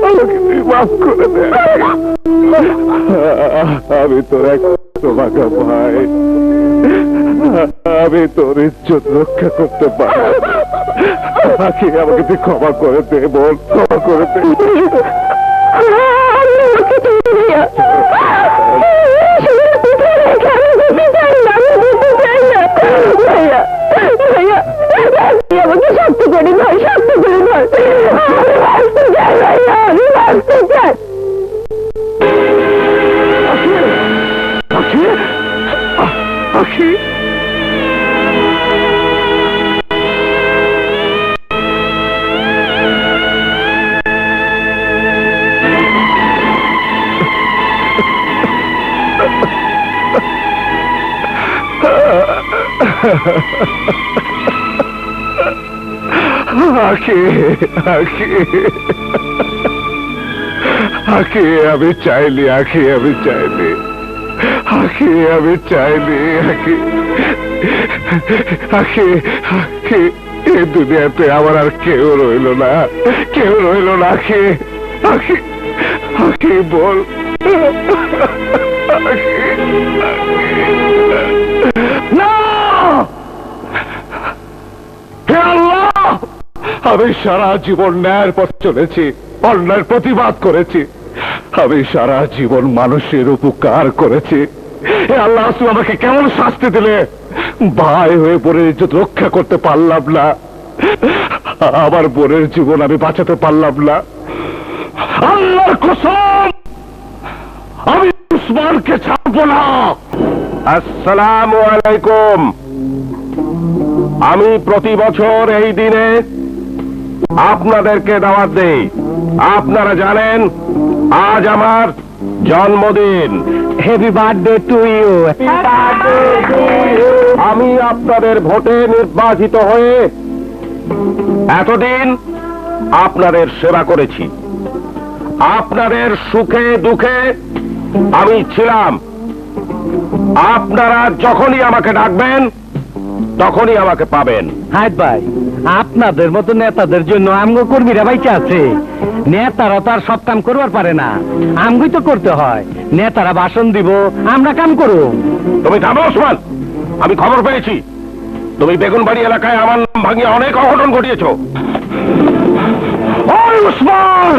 আমাকে তুই মাফ করে দে। আমি তোর এক ভাগা ভাই, আমি তোর ইজ্জত রক্ষা করতে পারি। আখি আমাকে তুই ক্ষমা করে দে, বল ক্ষমা করে দে। আমাকে শক্ত করে ধর, শক্ত করে ধর। আমি বাঁচতে চাই ভাইয়া, আমি বাঁচতে চাই। আখি, আখি, আখি আখি আখি আমি চাইনি, আখি আমি চাইনি, আখি আমি চাইনি, আখি আখি আখি এই দুনিয়াতে আমার আর কেউ রইল না, কেউ রইল না। আখি আখি আখি বল, না হে আল্লাহ, আমি সারা জীবন ন্যায়ের পথে চলেছি, অন্যায়ের প্রতিবাদ করেছি, আমি সারা জীবন মানুষের উপকার করেছি। হে আল্লাহ, তুমি আমাকে কেমন শাস্তি দিলে? ভাই হয়ে বোনের ইজ্জত রক্ষা করতে পারলাম না, আমার বোনের জীবন আমি বাঁচাতে পারলাম না। আল্লাহর কসম, আমি উসমানকে ছাড়বো না। আসসালামু আলাইকুম। আমি প্রতি বছর এই দিনে আপনাদেরকে দাওয়াত দেই। আপনারা জানেন আজ আমার জন্মদিন। Happy birthday to you. আমি আপনাদের ভোটে নির্বাচিত হয়ে এতদিন আপনাদের সেবা করেছি, আপনাদের সুখে দুঃখে আমি ছিলাম। আপনারা যখনই আমাকে ডাকবেন তখনই আমাকে পাবেন। হায় ভাই, আপনাদের মতো নেতাদের জন্য আমগো কর্মীরা বাইচা আছে। নেতারা তো আর সব কাম করবার পারে না, আমগোই তো করতে হয়। নেতারা ভাষণ দিব, আমরা কাম করব। তুমি থামো ওসমান, আমি খবর পেয়েছি তুমি বেগুনবাড়ি এলাকায় আমার নাম ভাঙিয়ে অনেক অঘটন ঘটিয়েছ। ওই ওসমান,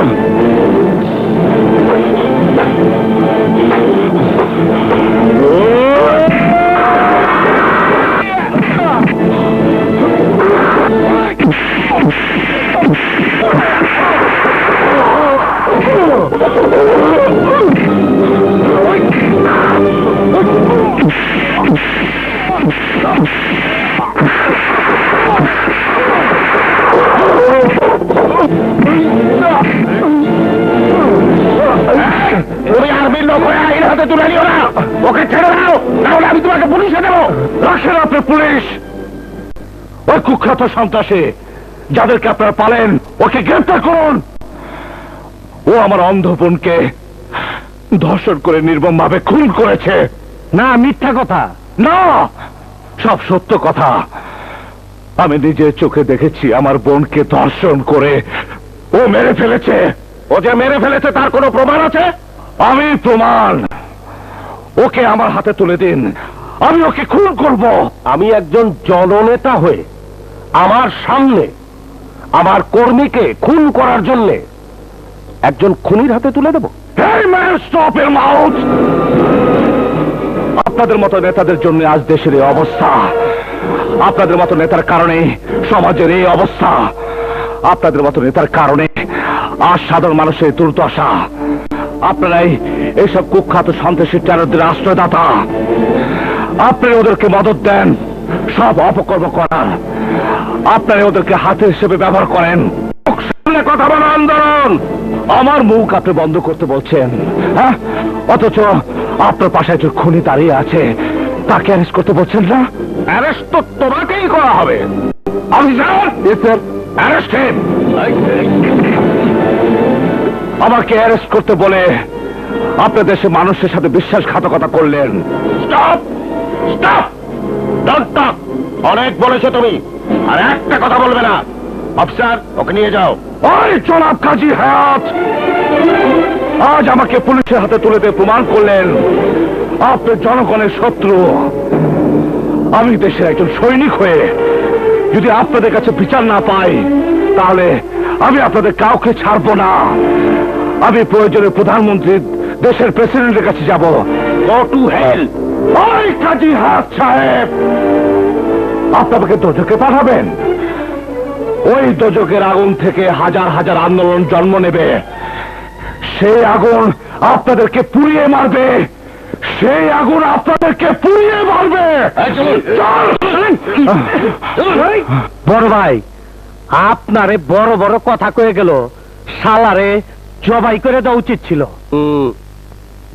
তুমি আর্মির লোক হয়ে আইন হাতে তুলে নিও না। ওকে ছেড়ে দাও, নাহলে আমি তোমাকে পুলিশে দেবো। রাখেন আপনি পুলিশ। ওই কুখ্যাত সন্ত্রাসী যাদেরকে আপনারা পালেন, ওকে গ্রেফতার করুন। ও আমার অন্ধ বোনকে ধর্ষণ করে নির্মম ভাবে খুন করেছে। না, মিথ্যা কথা। না, সব সত্য কথা। আমি নিজের চোখে দেখেছি আমার বোনকে ধর্ষণ করে ও মেরে ফেলেছে। ও যে মেরে ফেলেছে তার কোনো প্রমাণ আছে? আমি প্রমাণ। ওকে আমার হাতে তুলে দিন, আমি ওকে খুন করব। আমি একজন জননেতা হয়ে আমার সামনে আমার কর্মীকে খুন করার জন্য একজন খুনির হাতে তুলে দেব? স্টপ এর মাউথ। আপনাদের মতো নেতাদের জন্য আজ দেশের এই অবস্থা। আপনাদের মতো নেতার কারণে সমাজের এই অবস্থা। আপনাদের মতো নেতার কারণে আজ সাধারণ মানুষের দুর্দশা। আপনারাই এইসব কুখ্যাত সন্ত্রাসী টেররদের আশ্রয়দাতা। আপনারা ওদেরকে মদত দেন সব অপকর্ম করার। আপনারা ওদেরকে হাতে হিসেবে ব্যবহার করেন। সামনে কথা বলা আন্দোলন। আমার মুখ আপনি বন্ধ করতে বলছেন, হ্যাঁ? অথচ আপনার পাশে একজন খুনি দাঁড়িয়ে আছে, তাকে অ্যারেস্ট করতে বলছেন না? অ্যারেস্ট তো তোমাকেই করা হবে। Officer, arrest him. আমাকে অ্যারেস্ট করতে বলে আপনার দেশে মানুষের সাথে বিশ্বাসঘাতকতা করলেন। Stop, stop, don't talk. অনেক বলেছো তুমি, আর একটা কথা বলবে না। অফিসার, ওকে নিয়ে যাও। ওই জনাব কাজী হায়াত, আজ আমাকে পুলিশের হাতে তুলে দিয়ে প্রমাণ করলেন আপনি জনগণের শত্রু। আমি দেশের একজন সৈনিক হয়ে যদি আপনাদের কাছে বিচার না পাই, তাহলে আমি আপনাদের কাউকে ছাড়বো না। আমি প্রয়োজনে প্রধানমন্ত্রী, দেশের প্রেসিডেন্টের কাছে যাব। Go to hell. ওই কাজী হায়াত সাহেব, আপনাকে দোজকে পাঠাবেন। ওই দোজকের আগুন থেকে হাজার হাজার আন্দোলন জন্ম নেবে। সেই আগুন আপনাদেরকে পুড়িয়ে মারবে। সেই আগুন আপনাদেরকে পুড়িয়ে মারবে। বড় ভাই, আপনারে বড় বড় কথা কয়ে গেল, শালারে জবাই করে দেওয়া উচিত ছিল।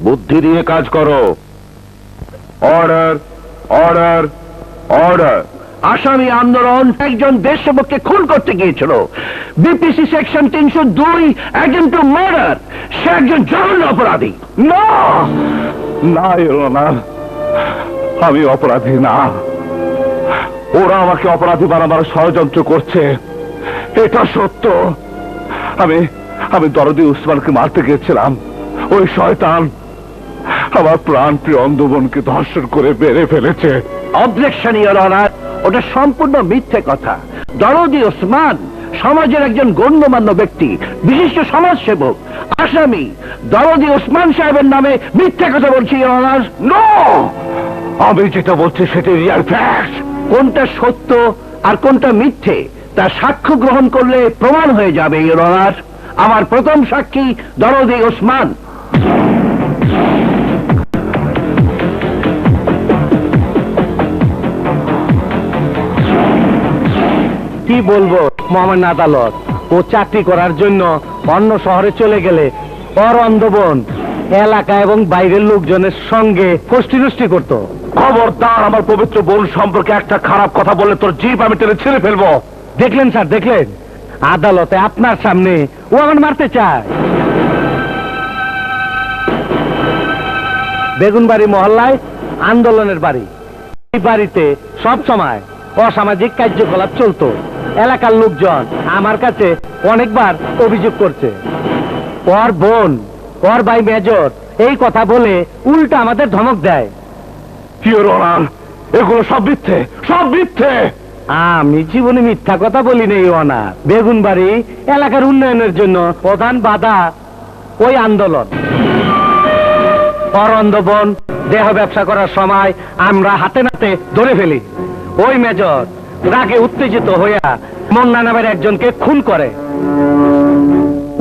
বুদ্ধি দিয়ে কাজ করো। Order, order, order. আসামি আন্দোলন একজন দেশসেবককে খুন করতে গিয়েছিল। BPC section 302 attempt to murder. সে একজন জঘন্য অপরাধী। না না ইওর অনার, আমি অপরাধী না। ওরা আমাকে অপরাধী বানাবার ষড়যন্ত্র করছে, এটা সত্য। আমি দরদি উসমানকে মারতে গিয়েছিলাম। ওই শয়তান আমার প্রাণ প্রিয় অন্ধবোনকে ধর্ষণ করে মেরে ফেলেছে। অবজেকশন ইওর অনার, ওটা সম্পূর্ণ মিথ্যে কথা। দরদি ওসমান সমাজের একজন গণ্যমান্য ব্যক্তি, বিশিষ্ট সমাজসেবক। আসামি দরদি ওসমান সাহেবের নামে মিথ্যে কথা বলছি ইওর অনার। নো, আমি যেটা বলছি সেটা রিয়াল ফ্যাক্ট। কোনটা সত্য আর কোনটা মিথ্যে তা সাক্ষ্য গ্রহণ করলে প্রমাণ হয়ে যাবে ইওর অনার। আমার প্রথম সাক্ষী দরদি ওসমান। কি বলবো মহামান্য আদালত, ও চাকরি করার জন্য অন্য শহরে চলে গেলে ওর অন্ধবোন এলাকা এবং বাইরের লোকজনের সঙ্গে ফষ্টি করত। খবরদার আমার পবিত্র বোন সম্পর্কে একটা খারাপ কথা বললে তোর জিভ আমি টেনে ছিঁড়ে ফেলবো। দেখলেন স্যার, দেখলেন আদালতে আপনার সামনে ও আমার মারতে চায়। বেগুনবাড়ি মহল্লায় আন্দোলনের বাড়ি। এই বাড়িতে সব সময় অসামাজিক কার্যকলাপ চলতো। এলাকার লোকজন আমার কাছে অনেকবার অভিযোগ করছে। ওর বোন, ওর ভাই মেজর এই কথা বলে উল্টা আমাদের ধমক দেয়। ইওর অনার, এগুলো সব মিথ্যে, সব মিথ্যে। আমি জীবনে মিথ্যা কথা বলি নেই অনার। বেগুনবাড়ি এলাকার উন্নয়নের জন্য প্রধান বাধা ওই আন্দোলন। অরন্ধবন দেহ ব্যবসা করার সময় আমরা হাতে নাতে ধরে ফেলি। ওই মেজর রাগে উত্তেজিত হইয়া মন্না নামের একজনকে খুন করে।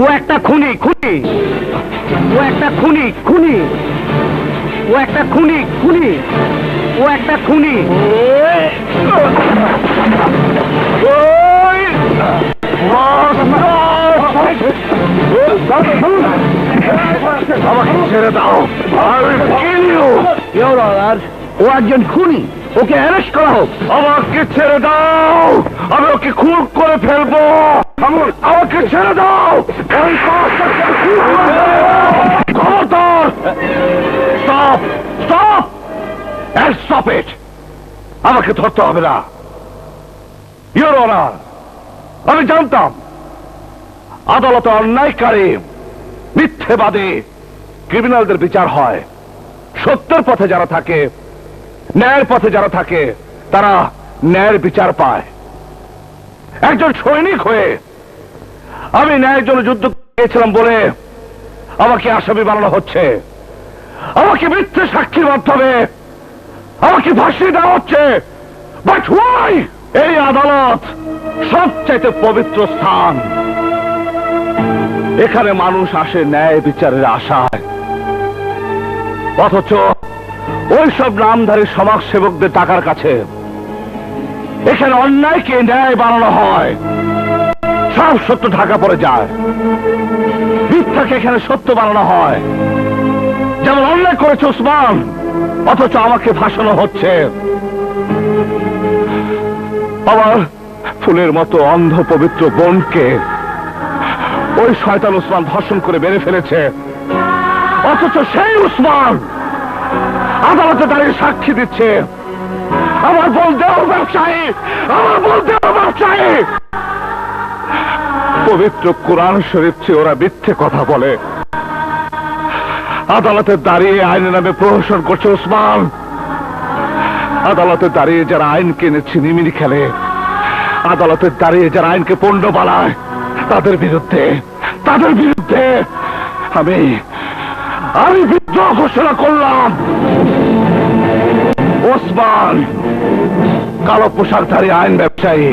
ও একটা খুনি, খুনি, ও একটা খুনি, খুনি, ও একটা খুনি, খুনি, ও একটা খুনি। আমাকে ছেড়ে দাও। ও একজন খুনি, ওকে অ্যারেস্ট করা হোক। আমাকে ছেড়ে দাও, আমি ওকে খুন করে ফেলবো। আমাকে ছেড়ে দাও। খবরদার! Stop, stop, stop it. আমাকে ধরতে হবে না। ইওর অনার, আমি জানতাম আদালতে অন্যায়কারী, মিথ্যেবাদী ক্রিমিনালদের বিচার হয়। সত্যের পথে যারা থাকে, ন্যায়ের পথে যারা থাকে, তারা ন্যায়ের বিচার পায়। একজন সৈনিক হয়ে আমি ন্যায়ের জন্য যুদ্ধ করেছিলাম বলে আমাকে আসামি বানানো হচ্ছে। আমাকে মিথ্যে সাক্ষীর মাধ্যমে আমাকে ফাঁসি দেওয়া হচ্ছে। But why? এই আদালত সবচাইতে পবিত্র স্থান। এখানে মানুষ আসে ন্যায় বিচারের আশায়, অথচ ওই সব নামধারী সমাজসেবকদের টাকার কাছে এখানে অন্যায়কে ন্যায় বানানো হয়। সব সত্য ঢাকা পড়ে যায়, মিথ্যাকে এখানে সত্য বানানো হয়। যেমন অন্যায় করেছে ওসমান, অথচ আমাকে ভাসানো হচ্ছে। আবার ফুলের মতো অন্ধ পবিত্র বোনকে ওই শয়তান ওসমান ধর্ষণ করে মেরে ফেলেছে, অথচ সেই ওসমান আদালতে দাঁড়িয়ে সাক্ষী দিচ্ছে। আমার বলতেও ব্যবসায়ী, আমার বলতেও ব্যবসায়ী। পবিত্র কোরআন শরীফ চেয়ে ওরা মিথ্যে কথা বলে। আদালতে দাঁড়িয়ে আইনের নামে প্রহসন করছে ওসমান। আদালতে দাঁড়িয়ে যারা আইনকে এনে ছিনিমিনি খেলে, আদালতে দাঁড়িয়ে যারা আইনকে পণ্ড বানায়, তাদের বিরুদ্ধে আমি বিদ্রোহ ঘোষণা করলাম। ওসমান কালো পোশাকধারী আইন ব্যবসায়ী,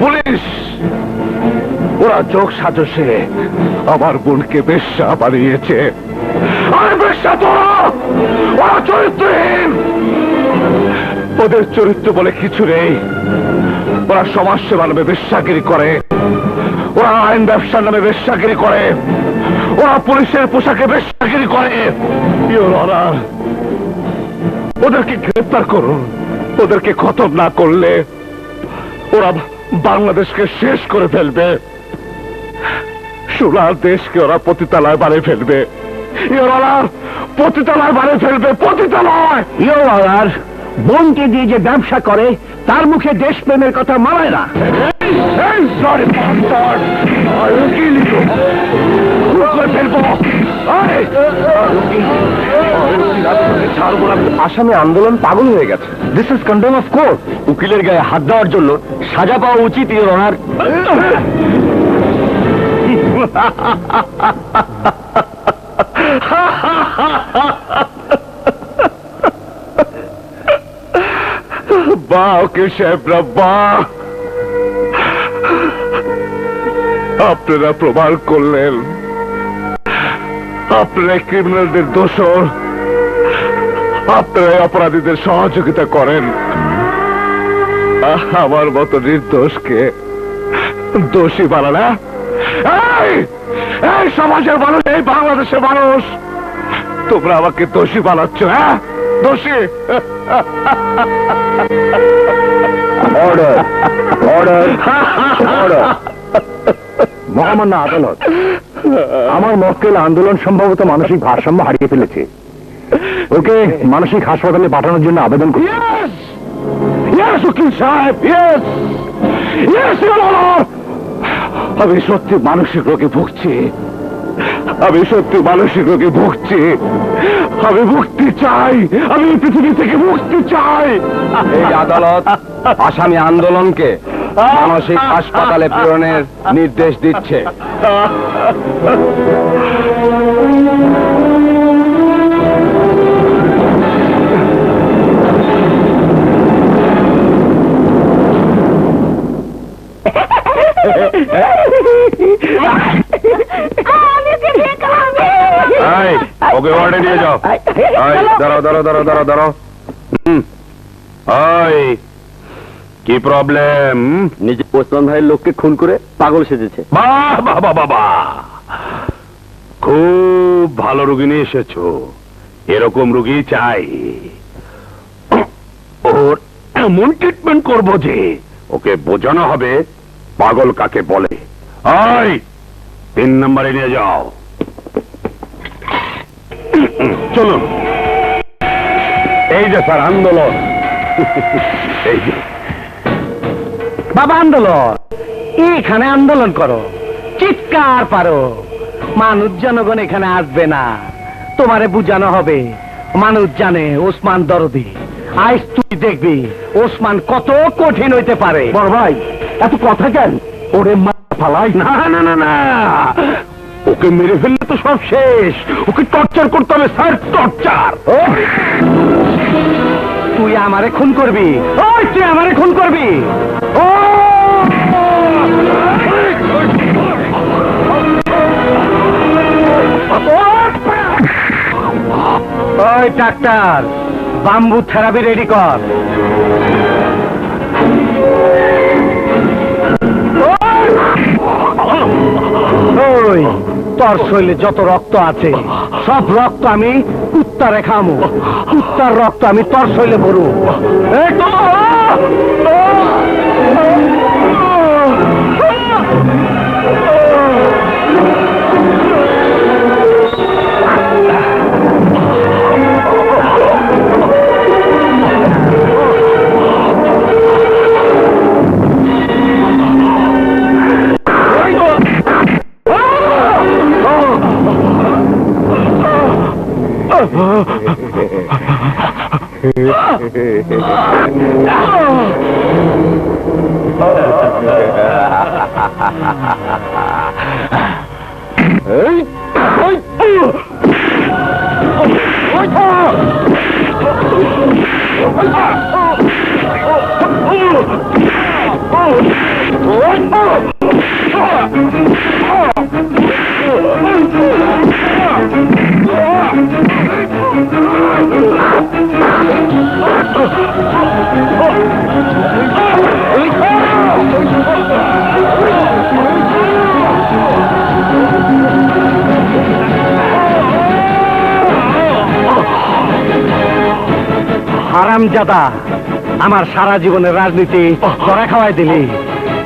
পুলিশ, ওরা যোগ সাজসে আমার বোনকে বেশ্যা বানিয়েছে। আর বেশ্যা তো ওরা চরিত্রহীন। ওদের চরিত্র বলে কিছু নেই। ওরা সমাজসেবা নামে বেশ্যাগিরি করে, ওরা আইন ব্যবসার নামে বেশ্যাগিরি করে, ওরা পুলিশের পোশাকে বেশ্যাগিরি করে। ইওর অনার, ওদেরকে গ্রেফতার করুন। ওদেরকে খতম না করলে ওরা বাংলাদেশকে শেষ করে ফেলবে, সোনার দেশকে ওরা পতিতালয় বানিয়ে ফেলবে, ওরা পতিতালয় বানিয়ে ফেলবে, পতিতালয়। আর বোনকে দিয়ে যে ব্যবসা করে তার মুখে দেশপ্রেমের কথা মানায় না। আসামে আন্দোলন পাগল হয়ে গেছে। This is condemn of court. উকিলের গায়ে হাত দেওয়ার জন্য সাজা পাওয়া উচিত ইওর অনার। বাহ উকিল সাহেবরা, বাহ, আপনারা প্রমাণ করলেন আপনারা ক্রিমিনালদের দোষর, আপনারা অপরাধীদের সহযোগিতা করেন। আমার মতো নির্দোষকে দোষী বানানা, এই সমাজের মানুষ, এই বাংলাদেশের মানুষ, তোমরা আমাকে দোষী বানাচ্ছ। হ্যাঁ, দোষী। Order, order, order. মহামান্য আদালত, আমার মক্কেল আন্দোলন সম্ভবত মানসিক ভারসাম্য হারিয়ে ফেলেছে। ওকে মানসিক হাসপাতালে পাঠানোর জন্য আবেদন করি। Yes, উকিল সাহেব, yes, yes, your honor. আমি সত্যি মানসিক রোগে ভুগছি, আমি সত্যি মানসিক রোগে ভুগছি। আমি মুক্তি চাই, আমি এই পৃথিবী থেকে মুক্তি চাই। এই আদালত আসামি আন্দোলনকে মানসিক হাসপাতালে প্রেরণের নির্দেশ দিচ্ছে। ওকে ওয়ার্ডে নিয়ে যাও। দাঁড়াও দাঁড়াও দাঁড়াও দাঁড়াও দাঁড়াও। কি প্রবলেম? নিজে ওসমান ভাইয়ের লোককে খুন করে পাগল সেজেছে। বাহ বাবা বাবা, খুব ভালো রুগী নিয়ে এসেছো, এরকম রুগী চাই। ওর এমন ট্রিটমেন্ট করবো যে ওকে বোঝানো হবে পাগল কাকে বলে। 3 নম্বরে নিয়ে যাও। চলুন। এই যে স্যার আন্দোলন, এই যে বাবা আন্দোলন, এখানে আন্দোলন করো, চিৎকার পারো। মানুষ জনগণ এখানে আসবে না, তোমারে বুঝানো হবে। মানুষ জানে ওসমান দরদি। আজ তুই দেখবি ওসমান কত কঠিন হইতে পারে। বড় ভাই, এত কথা কেন? ওরে মা ফালাই। না না না না, ওকে মেরে ফেললে তো সব শেষ। ওকে টর্চার করতে হবে স্যার, টর্চার। তুই আমারে খুন করবি? ওই তুই আমারে খুন করবি? ওই ডাক্তার, বাম্বু থেরাপি রেডি কর। ওই তোর শরীরে যত রক্ত আছে সব রক্ত আমি কুত্তারে খামু। কুত্তার রক্ত আমি তোর শরীরে ভরু। হারামজাদা, আমার সারা জীবনের রাজনীতি ধরা খাওয়াই দিলি।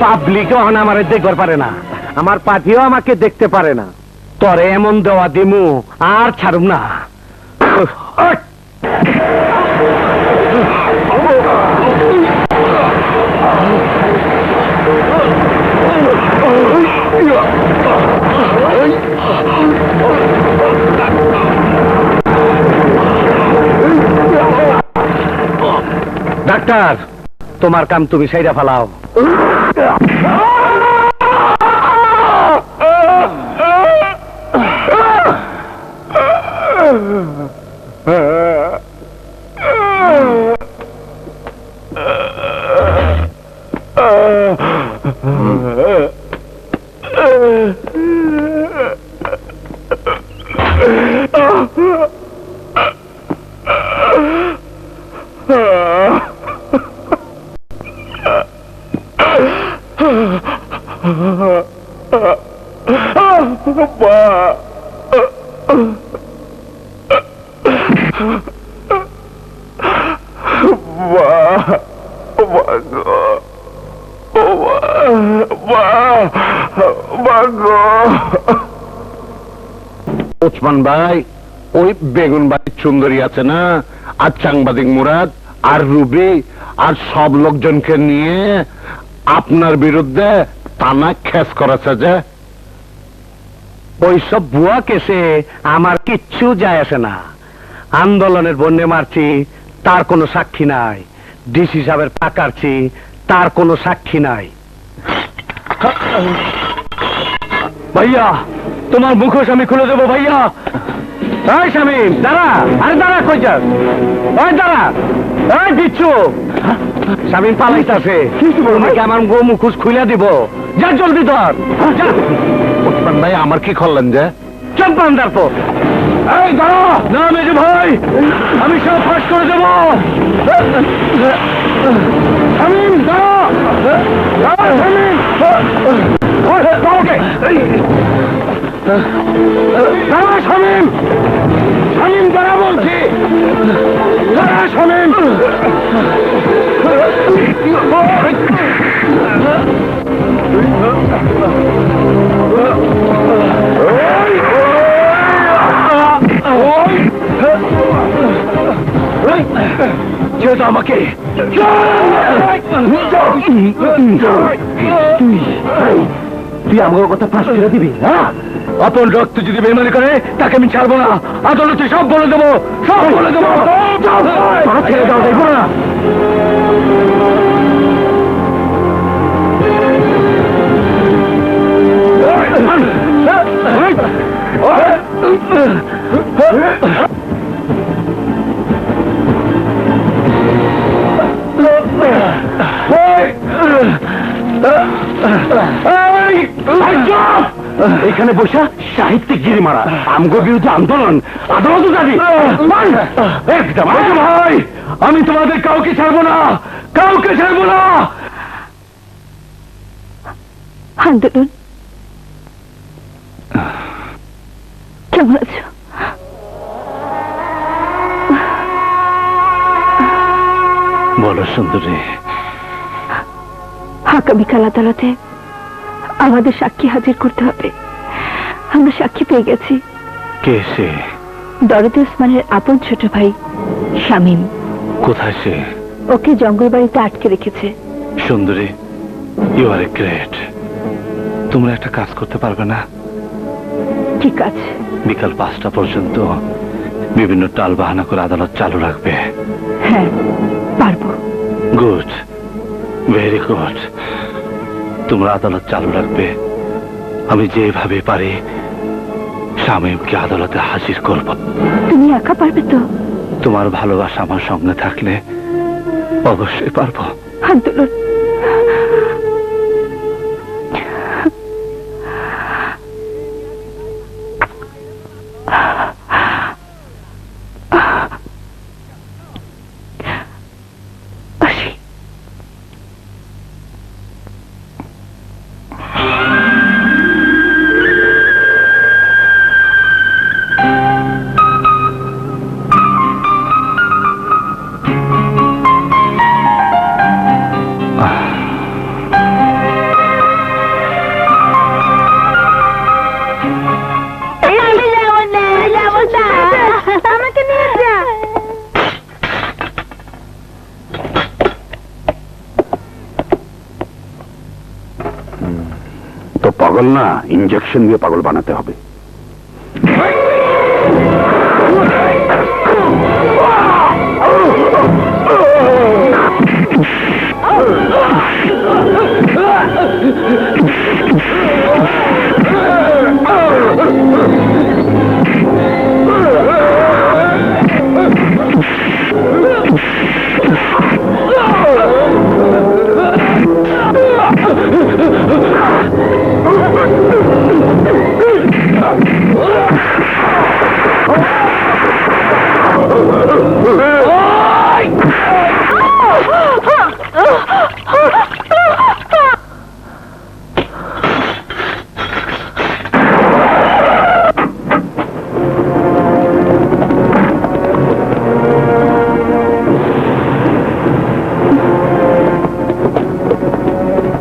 পাবলিকও এখন আমার দেখবার পারে না, আমার পার্টিও আমাকে দেখতে পারে না। তরে এমন দেওয়া দিমু আর ছাড়ুম না। ডাক্তার, তোমার কাম তুমি সাইরা ফেলাও। ওসমান ভাই, ওই বেগুন বাড়ির সুন্দরী আছে না, আর সাংবাদিক মুরাদ আর রুবি আর সব লোকজনকে নিয়ে আপনার বিরুদ্ধে টানা খেস করেছে যে। ওইসব ভুয়া কেসে আমার কিচ্ছু যায় আসে না। আন্দোলনের বন্যে মারছি, তার কোনো সাক্ষী নাই। ডিসি সাহেবের পা কাটছি, তার কোনো সাক্ষী নাই। ভাইয়া, তোমার মুখোশ আমি খুলে দেবো ভাইয়া। এই শামিম, দাঁড়া, আরে দাঁড়া, কই যাস? ওই দাঁড়া, এই দিচ্ছু। শামিম পালাইতাছে, তোমাকে আমার মুখোশ খুলে দিব। যা জলদি ধর, যা। ওসমান ভাই, আমার কি করলেন যে? চল বান্দার তো। এই দাঁড়া না মেজু ভাই, আমি সব ফাঁস করে দেবো। শামিম দাঁড়া, দাঁড়া শামিম। দাঁড়া শামিম, শামিম দাঁড়া বলছি, দাঁড়া শামিম। যেহেতু আমাকে তুই আমার কথা ফাঁস করে দিবি, হ্যাঁ? আপন রক্ত যদি বেমানি করে তাকে আমি ছাড়বো না। আদালতে সব বলে দেবো, সব বলে দেবো। ছেড়ে দাও, দেখবো না। এখানে বসা সাহিত্যিক গিরি মারা, আমগো বিরুদ্ধে আন্দোলন, আদালত যাবি। একদম ভাই, আমি তোমাদের কাউকে ছাড়বো না, কাউকে ছাড়বো না। আন্দোলন কেমন আছো? বলো সুন্দরী। আগামীকাল আদালতে আমাদের সাক্ষী হাজির করতে হবে। আমরা সাক্ষী পেয়ে গেছি। কে সে? দরদে ওসমানের আপন ছোট ভাই শামীম। কোথায় সে? ওকে জঙ্গল বাড়িতে আটকে রেখেছে। সুন্দরী, ইউ আর এ গ্রেট। তোমরা একটা কাজ করতে পারবে না? কি কাজ? বিকাল 5টা পর্যন্ত বিভিন্ন টাল বাহানা করে আদালত চালু রাখবে। হ্যাঁ, পারবো। Good, very good. তোমরা আদালত চালু রাখবে, আমি যেভাবে পারি শামীমকে আদালতে হাজির করব। তুমি একা পারবে তো? তোমার ভালোবাসা আমার সঙ্গে থাকলে অবশ্যই পারবো। আন্দোলন পাগল না, ইঞ্জেকশন দিয়ে পাগল বানাতে হবে।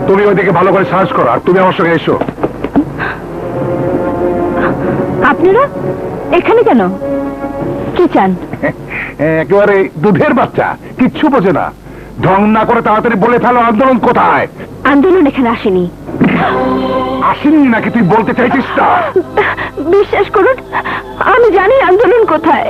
তুমি ওইদিকে ভালো করে সার্চ করো, আর তুমি আমার সঙ্গে এসো। আপনারা এখানে কেন? কি চান? একেবারে দুধের বাচ্চা, কিচ্ছু বোঝে না। ঢং না করে তাড়াতাড়ি বলে ফেলো আন্দোলন কোথায়। আন্দোলন এখানে আসেনি। আসেনি নাকি তুই বলতে চাইছিস না? বিশ্বাস করুন, আমি জানি আন্দোলন কোথায়।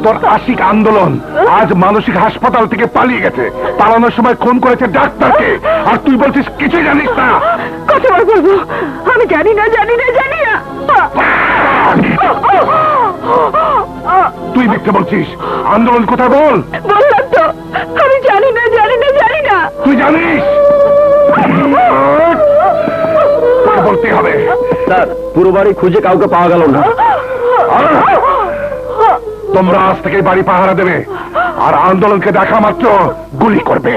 তোর আশিক আন্দোলন আজ মানসিক হাসপাতাল থেকে পালিয়ে গেছে। পালানোর সময় খুন করেছে ডাক্তারকে, আর তুই বলছিস কিছু জানিস না। কতবার বলবো আমি জানি না, জানি না, জানি না। তুই মিথ্যে বলছিস। আন্দোলন কোথায় বল। বললাম তো আমি জানি না, জানি না, জানি না। তুই জানিস? তোকে বলতে হবে। স্যার, পুরো বাড়ি খুঁজে কাউকে পাওয়া গেল না। তোমরা আজ থেকে বাড়ি পাহারা দেবে, আর আন্দোলনকে দেখা মাত্র গুলি করবে।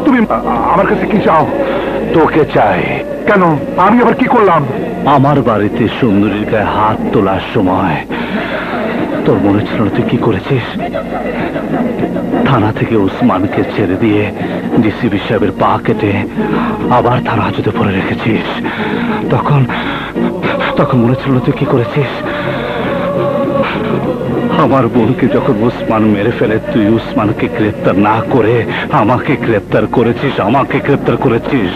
তুমি আমার কাছে কি চাও? তোকে চাই। কেন? আমি আবার কি করলাম? আমার বাড়িতে সুন্দরীর গায়ে হাত তোলার সময় তোর মনে ছিল না তুই কি করেছিস? থানা থেকে উসমানকে ছেড়ে দিয়ে ডিসিপি সাহেবের পা কেটে আবার থানা হাজতে পরে রেখেছিস। তখন তখন মনে ছিল না তুই কি করেছিস? আমার বোনকে যখন উসমান মেরে ফেলে তুই উসমানকে গ্রেপ্তার না করে আমাকে গ্রেপ্তার করেছিস, আমাকে গ্রেপ্তার করেছিস।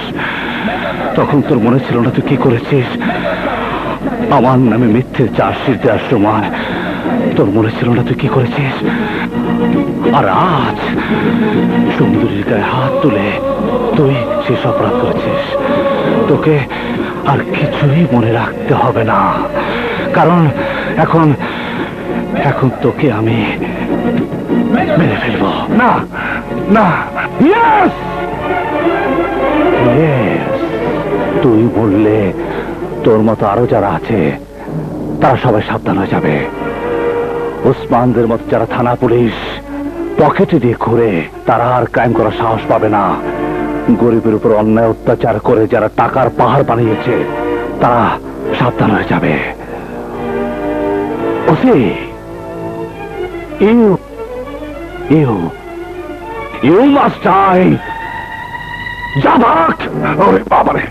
তখন তোর মনে ছিল না তুই কি করেছিস? আমার নামে মিথ্যে চার্জশিট দেওয়ার সময় তোর মনে ছিল না তুই কি করেছিস? আর আজ সুন্দরীর গায়ে হাত তুলে তুই শেষ অপরাধ করেছিস। তোকে আর কিছুই মনে রাখতে হবে না, কারণ এখন এখন তোকে আমি মেরে ফেলবো। না না। ইয়েস, তুই বললে তোর মতো আরো যারা আছে তারা সবাই সাবধান হয়ে যাবে। ওসমানদের মতো যারা থানা পুলিশ পকেটে দিয়ে ঘুরে তারা আর ক্রাইম করার সাহস পাবে না। গরিবের উপর অন্যায় অত্যাচার করে যারা টাকার পাহাড় বানিয়েছে তারা সাবধান হয়ে যাবে। OC, You must die! Jabak! ওরে বাবারে!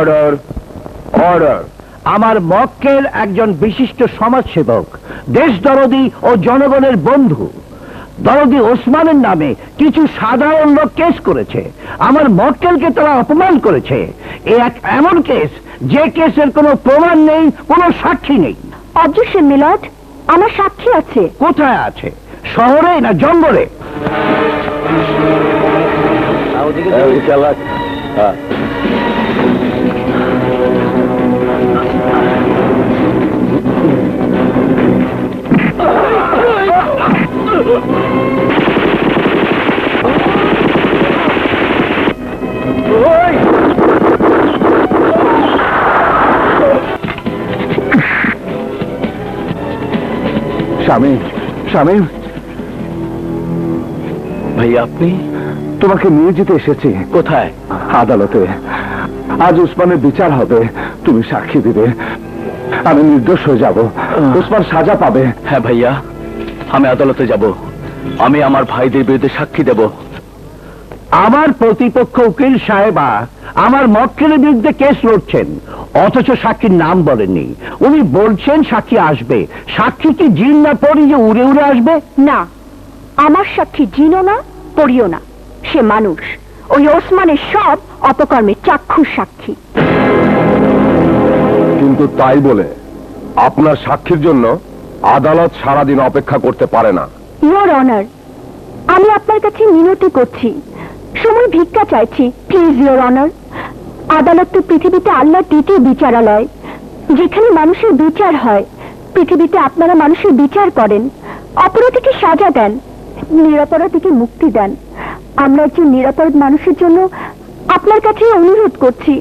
Order, order. আমার মক্কেল একজন বিশিষ্ট সমাজসেবক, দেশদরদী ও জনগণের বন্ধু। দরদি ওসমানের নামে কিছু সাধারণ লোক কেস করেছে, আমার মক্কেলকে তারা অপমান করেছে। এ এক এমন কেস যে কেসের কোনো প্রমাণ নেই, কোনো সাক্ষী নেই। অবজেকশন মিলট, আমার সাক্ষী আছে। কোথায় আছে? শহরে না জঙ্গলে? স্বামী, স্বামী, ভাই আপনি? তোমাকে নিয়ে যেতে এসেছি। কোথায়? আদালতে। আজ উসমানের বিচার হবে, তুমি সাক্ষী দিবে, আমি নির্দোষ হয়ে যাব, উসমান সাজা পাবে। হ্যাঁ ভাইয়া, আমি আদালতে যাব, আমি আমার ভাইদের বিরুদ্ধে সাক্ষী দেব। আমার প্রতিপক্ষ উকিল সাহেবা আমার মক্কেলের বিরুদ্ধে কেস লড়ছেন, অথচ সাক্ষীর নাম বলেননি। উনি বলছেন সাক্ষী আসবে। সাক্ষী কি জিন না পড়ি যে উড়ে উড়ে আসবে? না, আমার সাক্ষী জিনও না, পড়িও না, সে মানুষ। ওই ওসমানের সব অপকর্মের চাক্ষুষ সাক্ষী। কিন্তু তাই বলে আপনার সাক্ষীর জন্য আদালত সারাদিন অপেক্ষা করতে পারে না। ইওর অনার, আমি আপনার কাছে মিনতি করছি, সময় ভিক্ষা চাইছি, প্লিজ ইওর অনার। আদালত তো পৃথিবীতে আল্লাহর দ্বিতীয় বিচারালয়, যেখানে মানুষের বিচার হয়। পৃথিবীতে আপনারা মানুষের বিচার করেন, অপরাধীকে সাজা দেন, নিরপরাধীকে মুক্তি দেন। আমরা একজন নিরাপরাধ মানুষের জন্য আপনার কাছে অনুরোধ করছি,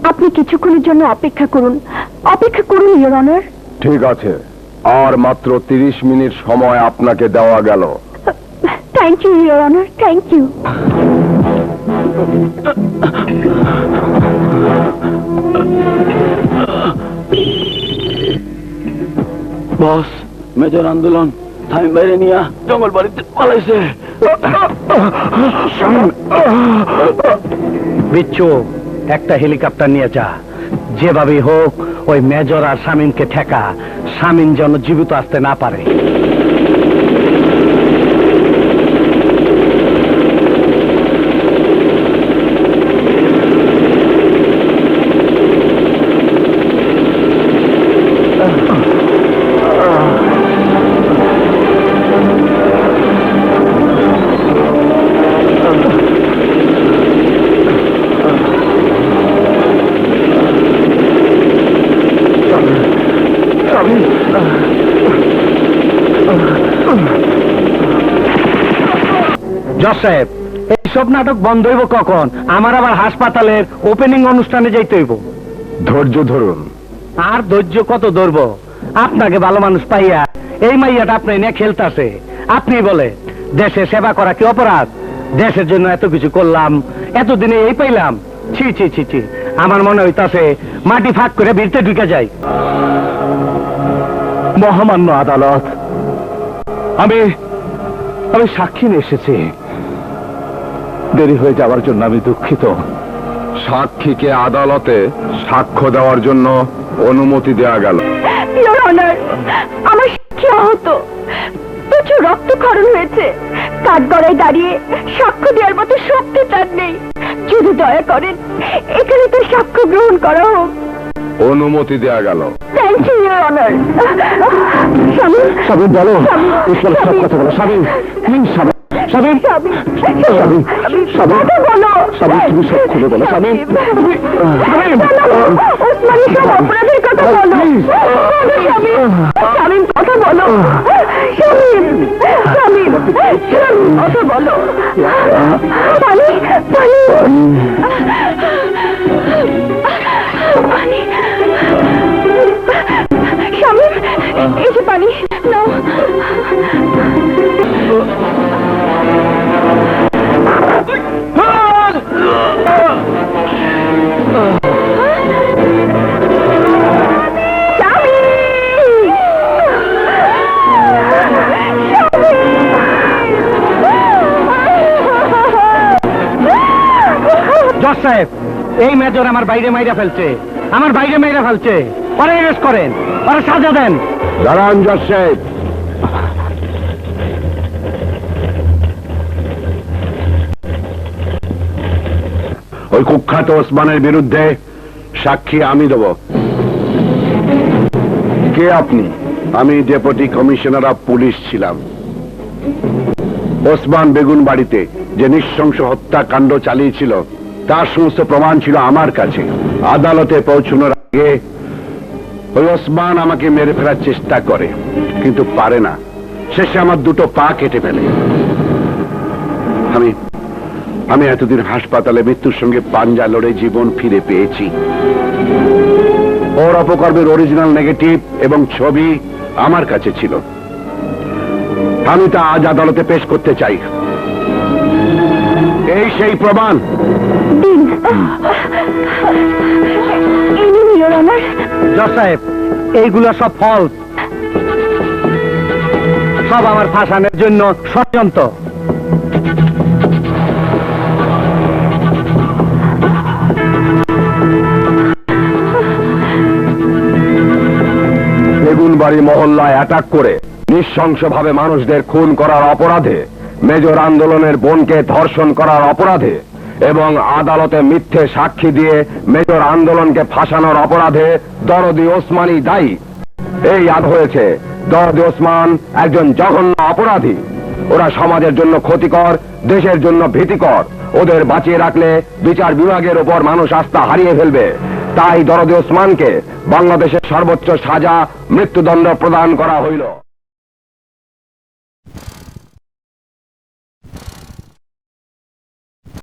আপনি কিছুক্ষণের জন্য অপেক্ষা করুন, অপেক্ষা করুন ইওর অনার। ঠিক আছে, আর মাত্র 30 মিনিট সময় আপনাকে দেওয়া গেল। Thank you your honour, thank you. Boss, major আন্দোলন থামিম বাইরে নিয়ে জঙ্গল বাড়িতে পালাইছে। বিচ্ছু, একটা হেলিকপ্টার নিয়ে যা, যেভাবে হোক ওই মেজর আর শামীমকে ঠেকা, শামীম যেন জীবিত আসতে না পারে। জজ সাহেব, এইসব নাটক বন্ধ হইব কখন? আমার আবার হাসপাতালের ওপেনিং অনুষ্ঠানে যাইতে হইব। ধৈর্য ধরুন। আর ধৈর্য কত ধরব? আপনাকে ভালো মানুষ পাইয়া এই মাইয়াটা আপনি নিয়ে খেলতাছে। আপনি বলে দেশে সেবা করা কি অপরাধ? দেশের জন্য এত কিছু করলাম, এতদিনে এই পাইলাম। ছি ছি ছি ছি, আমার মনে হইতাছে মাটি ফাঁক করে ভিড়তে ঢুকে যাই। মহামান্য আদালত, আমি সাক্ষী নিয়ে এসেছি। দেরি হয়ে যাওয়ার জন্য আমি দুঃখিত। সাক্ষীকে আদালতে সাক্ষ্য দেওয়ার জন্য অনুমতি দেওয়া গেল। ইওর অনার, আমার সাক্ষী আহত, প্রচুর রক্তক্ষরণ হয়েছে, কাঠগড়ায় দাঁড়িয়ে সাক্ষ্য দেওয়ার মতো শক্তি তার নেই। যদি দয়া করেন এখানে তো সাক্ষ্য গ্রহণ করা হোক। অনুমতি দেওয়া গেল। Thank you your honour. Shamim, Shamim বলো, ঈশ্বর সব শামীম, কথা বলো। শামীম, প্লিজ শামীম, শামীম, শামীম, শামীম, শামীম, কথা বলো। শামীম, তুমি সব খুলে বলো। শামীম, শামীম, ওসমানের সব অপরাধের কথা বলো। বলো শামীম, শামীম কথা বলো। শামীম, শামীম, শামীম কথা বলো। পানি, পানি, পানি। শামীম, এই যে পানি নাও। জজ সাহেব, এই মেজর আমার বাইরে মাইরা ফেলছে, আমার বাইরে মাইরা ফেলছে। ওরা অ্যারেস্ট করেন, ওরা সাজা দেন। দাঁড়ান জজ সাহেব, ওই কুখ্যাত ওসমানের বিরুদ্ধে সাক্ষী আমি দেব। কে আপনি? আমি ডেপুটি কমিশনার অফ পুলিশ ছিলাম। ওসমান বেগুন বাড়িতে যে নৃশংস হত্যাকাণ্ড চালিয়েছিল তার সমস্ত প্রমাণ ছিল আমার কাছে। আদালতে পৌঁছানোর আগে ওই ওসমান আমাকে মেরে ফেলার চেষ্টা করে, কিন্তু পারে না। শেষে আমার দুটো পা কেটে ফেলে। আমি এতদিন হাসপাতালে মৃত্যুর সঙ্গে পাঞ্জা লড়ে জীবন ফিরে পেয়েছি। ওর অপকর্মের অরিজিনাল নেগেটিভ এবং ছবি আমার কাছে ছিল। আমি তা আজ আদালতে পেশ করতে চাই। এই সেই প্রমাণ। জজ সাহেব, এইগুলো সব ফলস, সব আমার ফাঁসানোর জন্য ষড়যন্ত্র। বেগুনবাড়ি মহল্লায় অ্যাটাক করে নৃশংসভাবে মানুষদের খুন করার অপরাধে, মেজর আন্দোলনের বোনকে ধর্ষণ করার অপরাধে এবং আদালতে মিথ্যে সাক্ষী দিয়ে মেজর আন্দোলনকে ফাঁসানোর অপরাধে দরদি ওসমানই দায়ী। এই আদ হয়েছে। দরদি ওসমান একজন জঘন্য অপরাধী। ওরা সমাজের জন্য ক্ষতিকর, দেশের জন্য ভীতিকর। ওদের বাঁচিয়ে রাখলে বিচার বিভাগের উপর মানুষ আস্থা হারিয়ে ফেলবে। তাই দরদি ওসমানকে বাংলাদেশের সর্বোচ্চ সাজা, মৃত্যুদণ্ড প্রদান করা হইল।